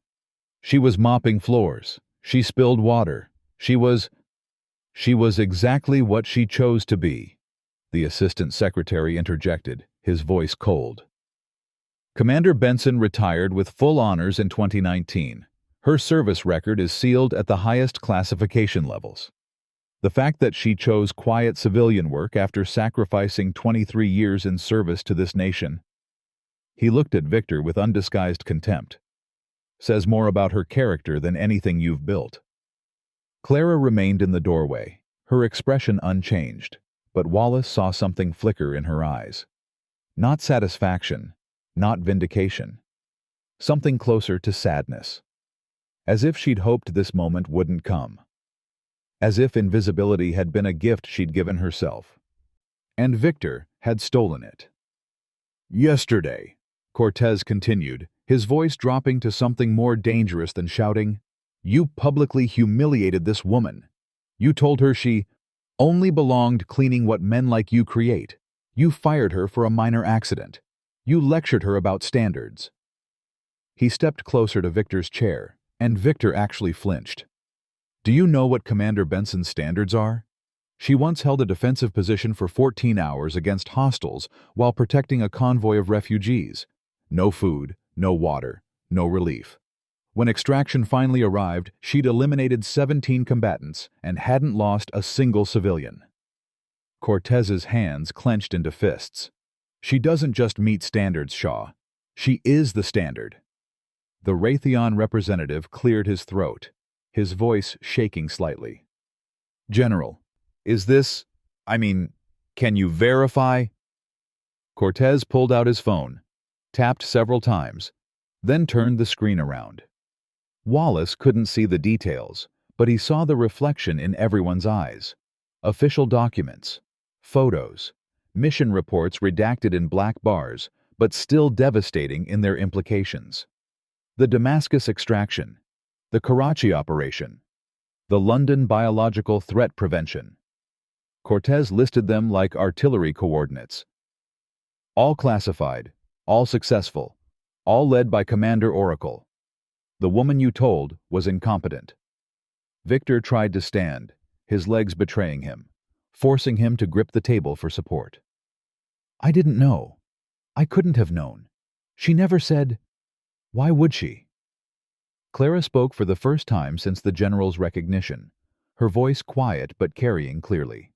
She was mopping floors. She spilled water. She was exactly what she chose to be," the assistant secretary interjected, his voice cold. "Commander Benson retired with full honors in 2019. Her service record is sealed at the highest classification levels. The fact that she chose quiet civilian work after sacrificing 23 years in service to this nation," he looked at Victor with undisguised contempt, "says more about her character than anything you've built." Clara remained in the doorway, her expression unchanged, but Wallace saw something flicker in her eyes. Not satisfaction, not vindication. Something closer to sadness. As if she'd hoped this moment wouldn't come. As if invisibility had been a gift she'd given herself. And Victor had stolen it. "Yesterday," Cortez continued, his voice dropping to something more dangerous than shouting, "you publicly humiliated this woman. You told her she only belonged cleaning what men like you create. You fired her for a minor accident. You lectured her about standards." He stepped closer to Victor's chair, and Victor actually flinched. "Do you know what Commander Benson's standards are? She once held a defensive position for 14 hours against hostiles while protecting a convoy of refugees. No food, no water, no relief. When extraction finally arrived, she'd eliminated 17 combatants and hadn't lost a single civilian." Cortez's hands clenched into fists. She doesn't just meet standards, Shaw. She is the standard. The Raytheon representative cleared his throat, his voice shaking slightly. General, is this, can you verify? Cortez pulled out his phone, tapped several times, then turned the screen around. Wallace couldn't see the details, but he saw the reflection in everyone's eyes. Official documents, photos, mission reports redacted in black bars, but still devastating in their implications. The Damascus extraction, the Karachi operation, the London biological threat prevention. Cortez listed them like artillery coordinates. All classified, all successful, all led by Commander Oracle. The woman you told was incompetent. Victor tried to stand, his legs betraying him, forcing him to grip the table for support. I didn't know. I couldn't have known. She never said. Why would she? Clara spoke for the first time since the general's recognition, her voice quiet but carrying clearly.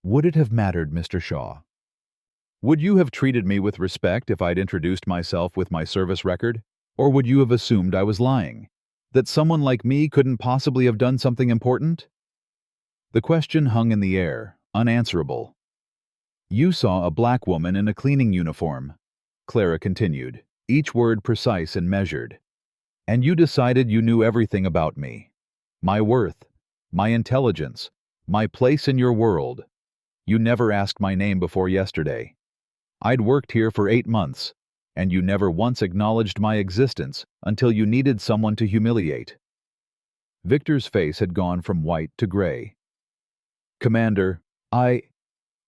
Would it have mattered, Mr. Shaw? Would you have treated me with respect if I'd introduced myself with my service record? Or would you have assumed I was lying? That someone like me couldn't possibly have done something important? The question hung in the air, unanswerable. You saw a black woman in a cleaning uniform, Clara continued, each word precise and measured. And you decided you knew everything about me. My worth, my intelligence, my place in your world. You never asked my name before yesterday. I'd worked here for 8 months, and you never once acknowledged my existence until you needed someone to humiliate. Victor's face had gone from white to gray. Commander, I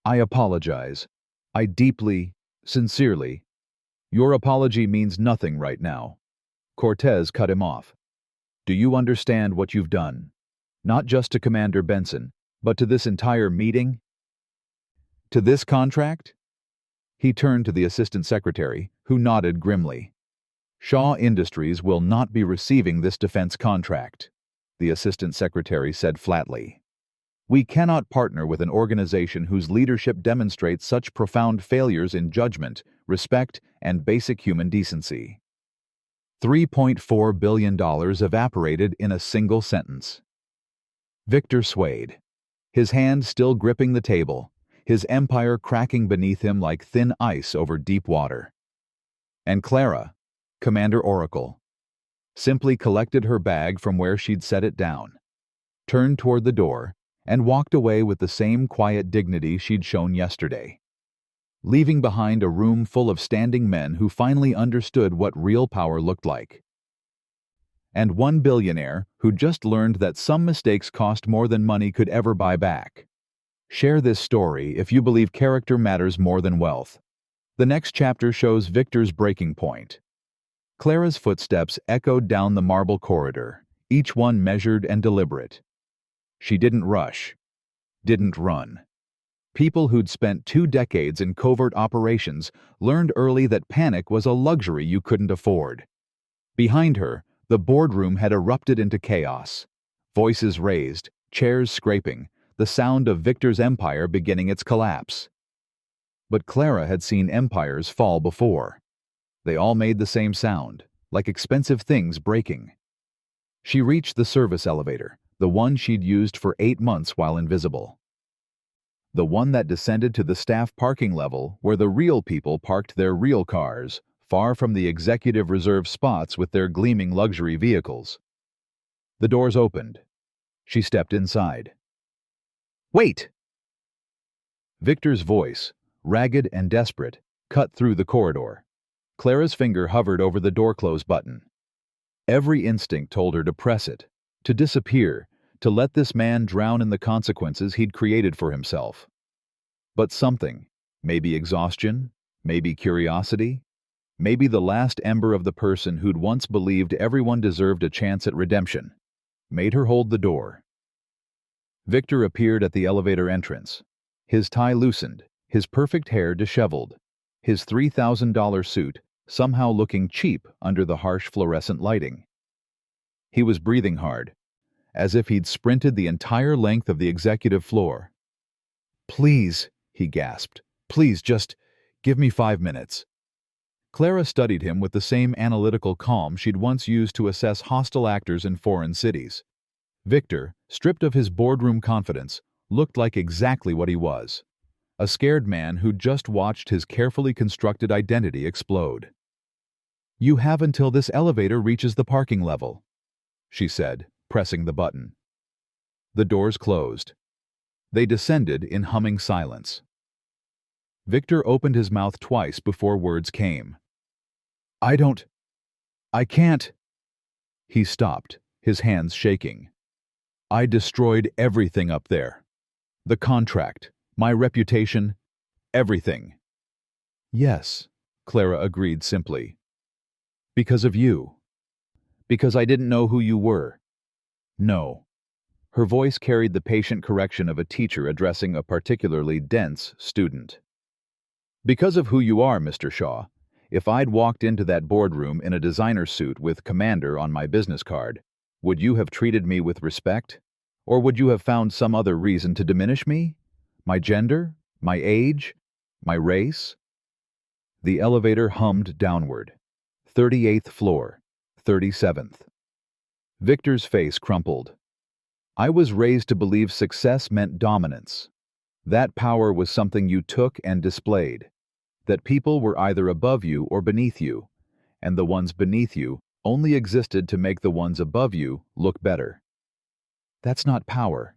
apologize. I deeply, sincerely. Your apology means nothing right now. Cortez cut him off. Do you understand what you've done? Not just to Commander Benson, but to this entire meeting? To this contract? He turned to the assistant secretary, who nodded grimly. Shaw Industries will not be receiving this defense contract, the assistant secretary said flatly. We cannot partner with an organization whose leadership demonstrates such profound failures in judgment, respect, and basic human decency. $3.4 billion evaporated in a single sentence. Victor swayed, his hand still gripping the table, his empire cracking beneath him like thin ice over deep water. And Clara, Commander Oracle, simply collected her bag from where she'd set it down, turned toward the door, and walked away with the same quiet dignity she'd shown yesterday, leaving behind a room full of standing men who finally understood what real power looked like. And one billionaire who just learned that some mistakes cost more than money could ever buy back. Share this story if you believe character matters more than wealth. The next chapter shows Victor's breaking point. Clara's footsteps echoed down the marble corridor, each one measured and deliberate. She didn't rush, didn't run. People who'd spent 2 decades in covert operations learned early that panic was a luxury you couldn't afford. Behind her, the boardroom had erupted into chaos. Voices raised, chairs scraping, the sound of Victor's empire beginning its collapse. But Clara had seen empires fall before. They all made the same sound, like expensive things breaking. She reached the service elevator, the one she'd used for 8 months while invisible. The one that descended to the staff parking level where the real people parked their real cars, far from the executive reserve spots with their gleaming luxury vehicles. The doors opened. She stepped inside. Wait! Victor's voice, ragged and desperate, cut through the corridor. Clara's finger hovered over the door close button. Every instinct told her to press it, to disappear, to let this man drown in the consequences he'd created for himself. But something, maybe exhaustion, maybe curiosity, maybe the last ember of the person who'd once believed everyone deserved a chance at redemption, made her hold the door. Victor appeared at the elevator entrance, his tie loosened, his perfect hair disheveled, his $3,000 suit somehow looking cheap under the harsh fluorescent lighting. He was breathing hard, as if he'd sprinted the entire length of the executive floor. Please, he gasped. Please, just give me 5 minutes. Clara studied him with the same analytical calm she'd once used to assess hostile actors in foreign cities. Victor, stripped of his boardroom confidence, looked like exactly what he was. A scared man who'd just watched his carefully constructed identity explode. "You have until this elevator reaches the parking level," she said, pressing the button. The doors closed. They descended in humming silence. Victor opened his mouth twice before words came. I can't." He stopped, his hands shaking. "I destroyed everything up there. The contract, my reputation, everything." "Yes," Clara agreed simply. "Because of you. Because I didn't know who you were." "No." Her voice carried the patient correction of a teacher addressing a particularly dense student. "Because of who you are, Mr. Shaw. If I'd walked into that boardroom in a designer suit with Commander on my business card, would you have treated me with respect? Or would you have found some other reason to diminish me? My gender? My age? My race?" The elevator hummed downward. 38th floor, 37th. Victor's face crumpled. "I was raised to believe success meant dominance. That power was something you took and displayed. That people were either above you or beneath you, and the ones beneath you only existed to make the ones above you look better." "That's not power,"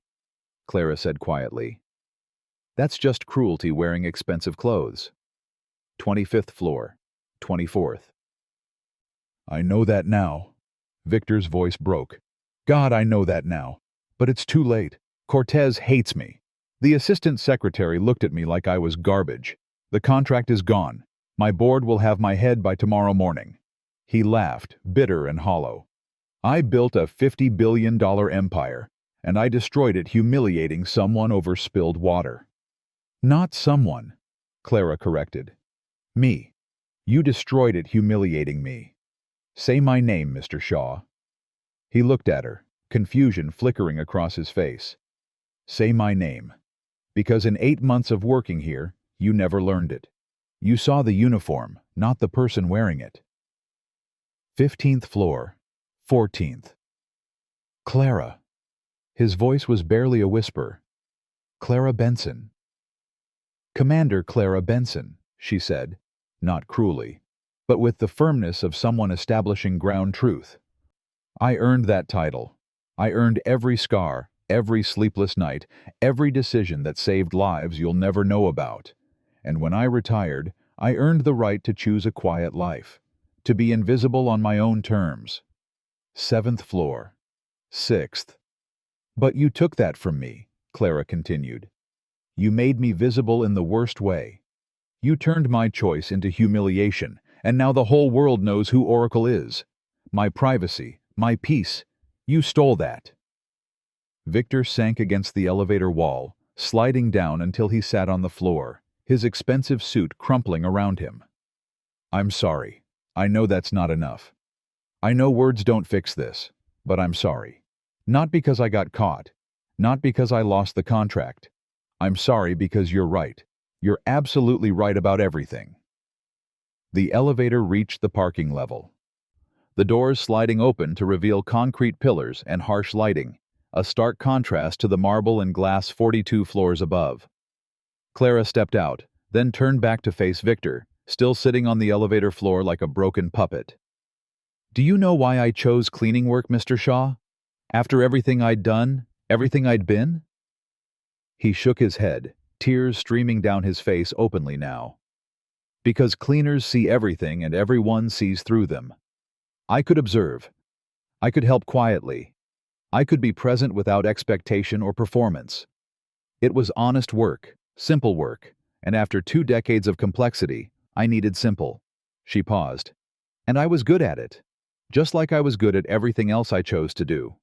Clara said quietly. "That's just cruelty wearing expensive clothes." 25th floor, 24th. "I know that now." Victor's voice broke. "God, I know that now. But it's too late. Cortez hates me. The assistant secretary looked at me like I was garbage. The contract is gone. My board will have my head by tomorrow morning." He laughed, bitter and hollow. "I built a $50 billion empire, and I destroyed it humiliating someone over spilled water." "Not someone," Clara corrected. "Me. You destroyed it humiliating me. Say my name, Mr. Shaw." He looked at her, confusion flickering across his face. "Say my name. Because in 8 months of working here, you never learned it. You saw the uniform, not the person wearing it." 15th floor, 14th. "Clara." His voice was barely a whisper. "Clara Benson." "Commander Clara Benson," she said, not cruelly, but with the firmness of someone establishing ground truth. "I earned that title. I earned every scar, every sleepless night, every decision that saved lives you'll never know about. And when I retired, I earned the right to choose a quiet life, to be invisible on my own terms." 7th floor, 6th. "But you took that from me," Clara continued. "You made me visible in the worst way. You turned my choice into humiliation, and now the whole world knows who Oracle is. My privacy, my peace, you stole that." Victor sank against the elevator wall, sliding down until he sat on the floor, his expensive suit crumpling around him. "I'm sorry. I know that's not enough. I know words don't fix this, but I'm sorry. Not because I got caught. Not because I lost the contract. I'm sorry because you're right. You're absolutely right about everything." The elevator reached the parking level. The doors sliding open to reveal concrete pillars and harsh lighting, a stark contrast to the marble and glass 42 floors above. Clara stepped out, then turned back to face Victor, still sitting on the elevator floor like a broken puppet. "Do you know why I chose cleaning work, Mr. Shaw? After everything I'd done, everything I'd been?" He shook his head, tears streaming down his face openly now. "Because cleaners see everything and everyone sees through them. I could observe. I could help quietly. I could be present without expectation or performance. It was honest work, simple work, and after 2 decades of complexity, I needed simple." She paused. "And I was good at it, just like I was good at everything else I chose to do."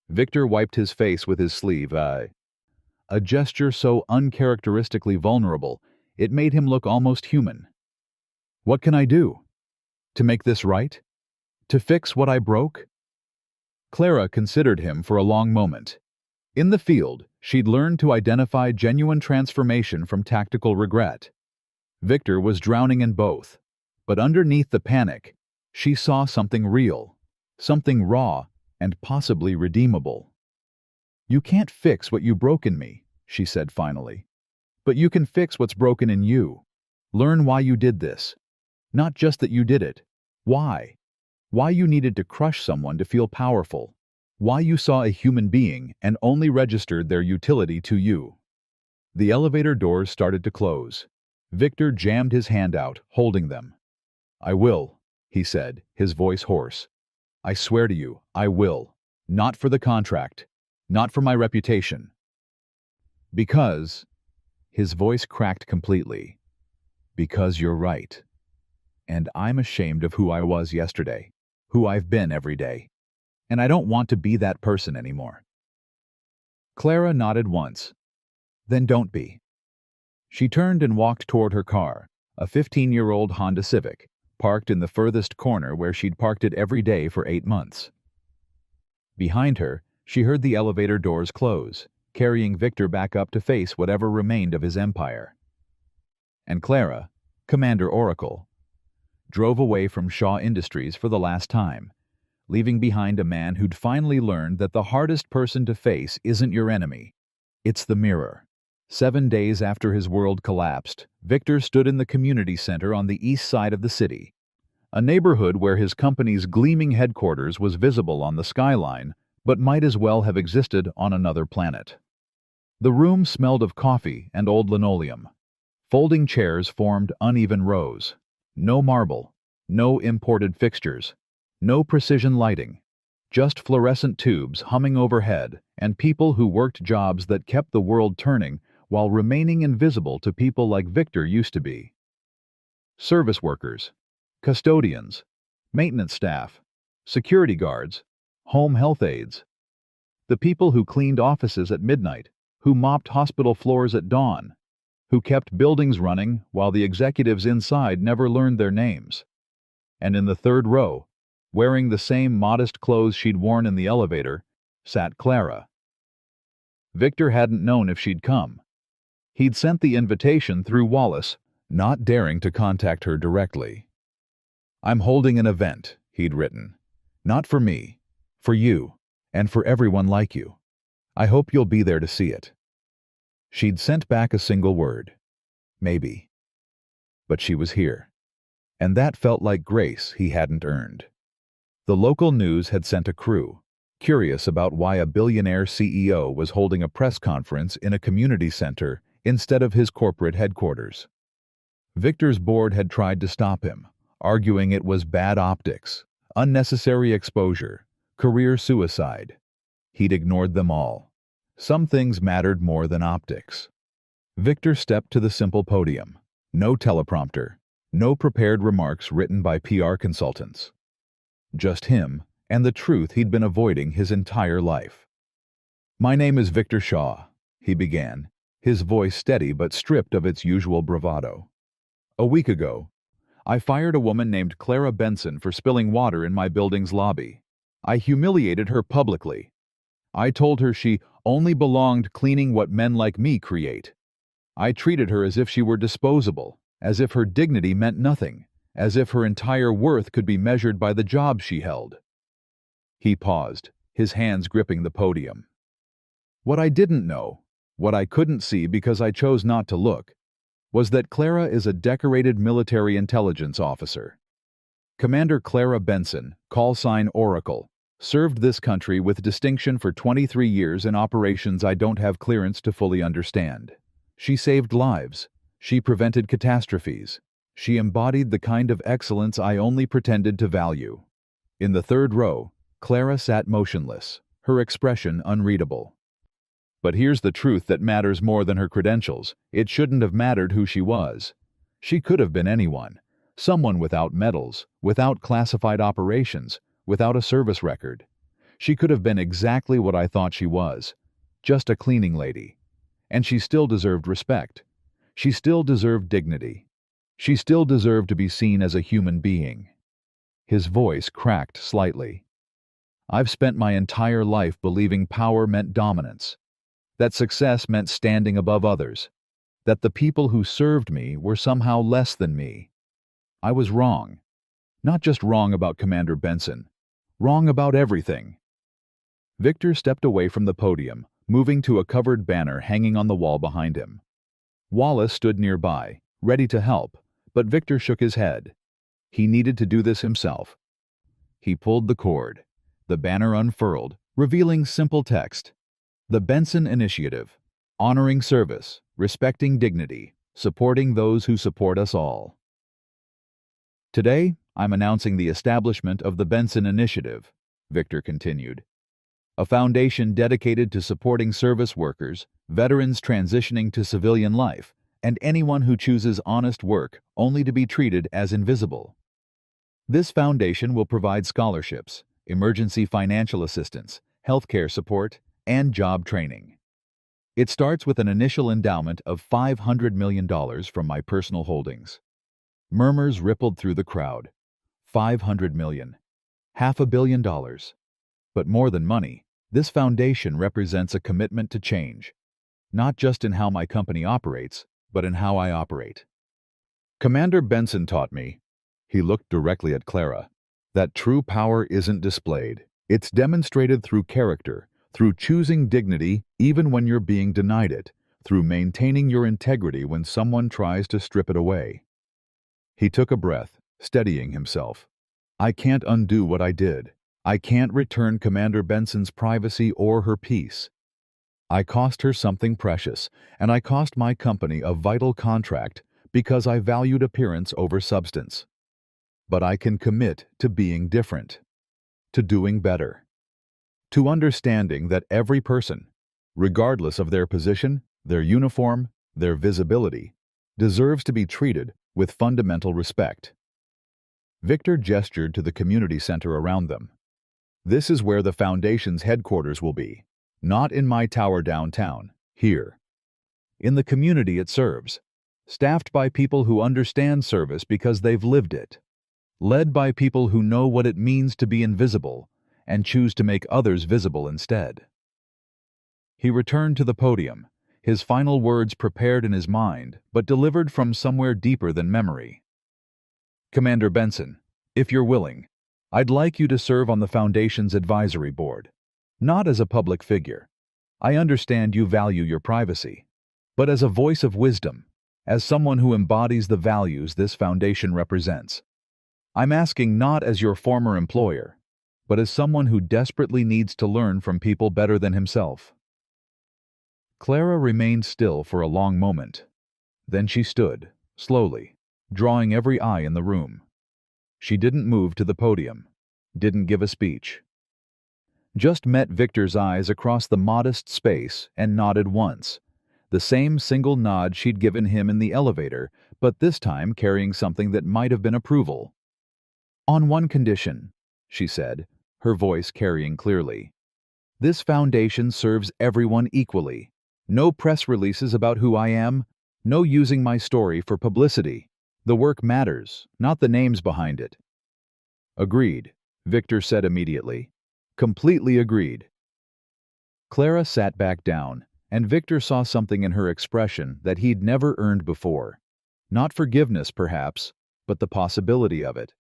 Victor wiped his face with his sleeve, a gesture so uncharacteristically vulnerable, it made him look almost human. "What can I do? To make this right? To fix what I broke?" Clara considered him for a long moment. In the field, she'd learned to identify genuine transformation from tactical regret. Victor was drowning in both, but underneath the panic, she saw something real, something raw, and possibly redeemable. "You can't fix what you broke in me," she said finally. "But you can fix what's broken in you. Learn why you did this. Not just that you did it. Why? Why you needed to crush someone to feel powerful. Why you saw a human being and only registered their utility to you." The elevator doors started to close. Victor jammed his hand out, holding them. "I will," he said, his voice hoarse. "I swear to you, I will. Not for the contract. Not for my reputation. Because," his voice cracked completely, "because you're right. And I'm ashamed of who I was yesterday, who I've been every day. And I don't want to be that person anymore." Clara nodded once. "Then don't be." She turned and walked toward her car, a 15-year-old Honda Civic, parked in the furthest corner where she'd parked it every day for 8 months. Behind her, she heard the elevator doors close, carrying Victor back up to face whatever remained of his empire. And Clara, Commander Oracle, drove away from Shaw Industries for the last time, leaving behind a man who'd finally learned that the hardest person to face isn't your enemy. It's the mirror. 7 days after his world collapsed, Victor stood in the community center on the east side of the city, a neighborhood where his company's gleaming headquarters was visible on the skyline, but might as well have existed on another planet. The room smelled of coffee and old linoleum. Folding chairs formed uneven rows. No marble, no imported fixtures, no precision lighting, just fluorescent tubes humming overhead and people who worked jobs that kept the world turning while remaining invisible to people like Victor used to be. Service workers, custodians, maintenance staff, security guards, home health aides. The people who cleaned offices at midnight, who mopped hospital floors at dawn, who kept buildings running while the executives inside never learned their names. And in the third row, wearing the same modest clothes she'd worn in the elevator, sat Clara. Victor hadn't known if she'd come. He'd sent the invitation through Wallace, not daring to contact her directly. "I'm holding an event," he'd written. "Not for me, for you, and for everyone like you. I hope you'll be there to see it." She'd sent back a single word. Maybe. But she was here. And that felt like grace he hadn't earned. The local news had sent a crew, curious about why a billionaire CEO was holding a press conference in a community center instead of his corporate headquarters. Victor's board had tried to stop him, arguing it was bad optics, unnecessary exposure, career suicide. He'd ignored them all. Some things mattered more than optics. Victor stepped to the simple podium. No teleprompter, no prepared remarks written by PR consultants. Just him and the truth he'd been avoiding his entire life. "My name is Victor Shaw," he began, his voice steady but stripped of its usual bravado. "A week ago, I fired a woman named Clara Benson for spilling water in my building's lobby. I humiliated her publicly. I told her she only belonged cleaning what men like me create. I treated her as if she were disposable, as if her dignity meant nothing, as if her entire worth could be measured by the job she held." He paused, his hands gripping the podium. "What I didn't know, what I couldn't see because I chose not to look, was that Clara is a decorated military intelligence officer. Commander Clara Benson, call sign Oracle, served this country with distinction for 23 years in operations I don't have clearance to fully understand. She saved lives. She prevented catastrophes. She embodied the kind of excellence I only pretended to value." In the third row, Clara sat motionless, her expression unreadable. But here's the truth that matters more than her credentials. It shouldn't have mattered who she was. She could have been anyone. Someone without medals, without classified operations, without a service record. She could have been exactly what I thought she was. Just a cleaning lady. And she still deserved respect. She still deserved dignity. She still deserved to be seen as a human being. His voice cracked slightly. "I've spent my entire life believing power meant dominance, that success meant standing above others, that the people who served me were somehow less than me. I was wrong. Not just wrong about Commander Benson. Wrong about everything. Victor stepped away from the podium, moving to a covered banner hanging on the wall behind him. Wallace stood nearby, ready to help, but Victor shook his head. He needed to do this himself. He pulled the cord. The banner unfurled, revealing simple text. The Benson Initiative. Honoring service, respecting dignity, supporting those who support us all. Today, I'm announcing the establishment of the Benson Initiative, Victor continued. A foundation dedicated to supporting service workers, veterans transitioning to civilian life, and anyone who chooses honest work only to be treated as invisible. This foundation will provide scholarships, emergency financial assistance, healthcare support, and job training. It starts with an initial endowment of $500 million from my personal holdings. Murmurs rippled through the crowd. $500 million. $500 million. But more than money, this foundation represents a commitment to change, not just in how my company operates, but in how I operate. Commander Benson taught me, he looked directly at Clara, that true power isn't displayed. It's demonstrated through character, through choosing dignity even when you're being denied it, through maintaining your integrity when someone tries to strip it away. He took a breath, steadying himself. I can't undo what I did. I can't return Commander Benson's privacy or her peace. I cost her something precious, and I cost my company a vital contract because I valued appearance over substance. But I can commit to being different, to doing better, to understanding that every person, regardless of their position, their uniform, their visibility, deserves to be treated with fundamental respect. Victor gestured to the community center around them. This is where the Foundation's headquarters will be, not in my tower downtown, here. In the community it serves, staffed by people who understand service because they've lived it, led by people who know what it means to be invisible and choose to make others visible instead. He returned to the podium, his final words prepared in his mind but delivered from somewhere deeper than memory. Commander Benson, if you're willing, I'd like you to serve on the Foundation's advisory board. Not as a public figure. I understand you value your privacy. But as a voice of wisdom, as someone who embodies the values this foundation represents. I'm asking not as your former employer, but as someone who desperately needs to learn from people better than himself. Clara remained still for a long moment. Then she stood, slowly, drawing every eye in the room. She didn't move to the podium, didn't give a speech. Just met Victor's eyes across the modest space and nodded once, the same single nod she'd given him in the elevator, but this time carrying something that might have been approval. On one condition, she said, her voice carrying clearly. This foundation serves everyone equally. No press releases about who I am, no using my story for publicity. The work matters, not the names behind it. Agreed, Victor said immediately. Completely agreed. Clara sat back down, and Victor saw something in her expression that he'd never earned before. Not forgiveness, perhaps, but the possibility of it.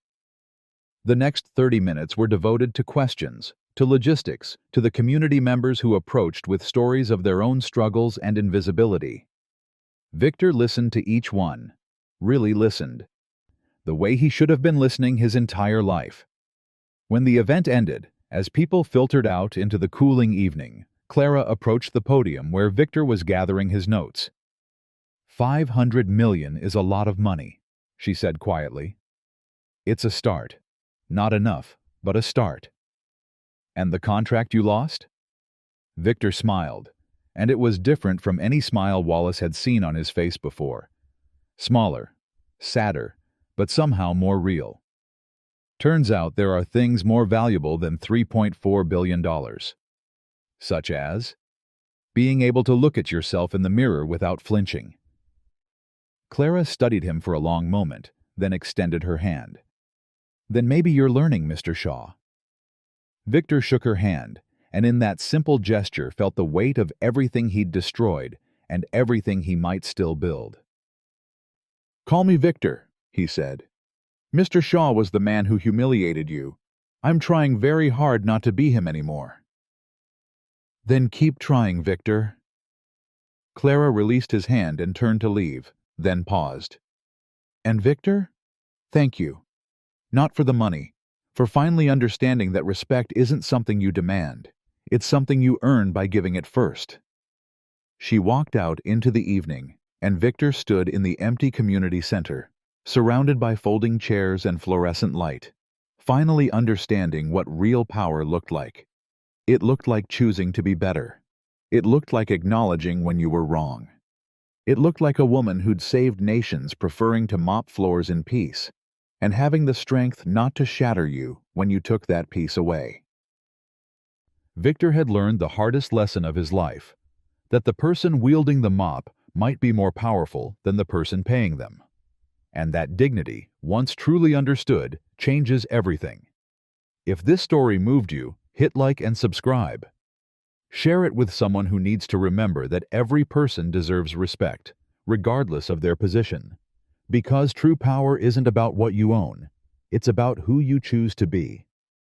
The next 30 minutes were devoted to questions, to logistics, to the community members who approached with stories of their own struggles and invisibility. Victor listened to each one, really listened, the way he should have been listening his entire life. When the event ended, as people filtered out into the cooling evening, Clara approached the podium where Victor was gathering his notes. $500 million is a lot of money, she said quietly. It's a start. Not enough, but a start. And the contract you lost? Victor smiled, and it was different from any smile Wallace had seen on his face before. Smaller, sadder, but somehow more real. Turns out there are things more valuable than $3.4 billion. Such as being able to look at yourself in the mirror without flinching. Clara studied him for a long moment, then extended her hand. Then maybe you're learning, Mr. Shaw. Victor shook her hand, and in that simple gesture felt the weight of everything he'd destroyed and everything he might still build. "Call me Victor," he said. "Mr. Shaw was the man who humiliated you. I'm trying very hard not to be him anymore." "Then keep trying, Victor." Clara released his hand and turned to leave, then paused. "And Victor? Thank you. Not for the money, for finally understanding that respect isn't something you demand. It's something you earn by giving it first." She walked out into the evening, and Victor stood in the empty community center, surrounded by folding chairs and fluorescent light, finally understanding what real power looked like. It looked like choosing to be better. It looked like acknowledging when you were wrong. It looked like a woman who'd saved nations preferring to mop floors in peace, and having the strength not to shatter you when you took that peace away. Victor had learned the hardest lesson of his life, that the person wielding the mop might be more powerful than the person paying them. And that dignity, once truly understood, changes everything. If this story moved you, hit like and subscribe. Share it with someone who needs to remember that every person deserves respect, regardless of their position. Because true power isn't about what you own, it's about who you choose to be.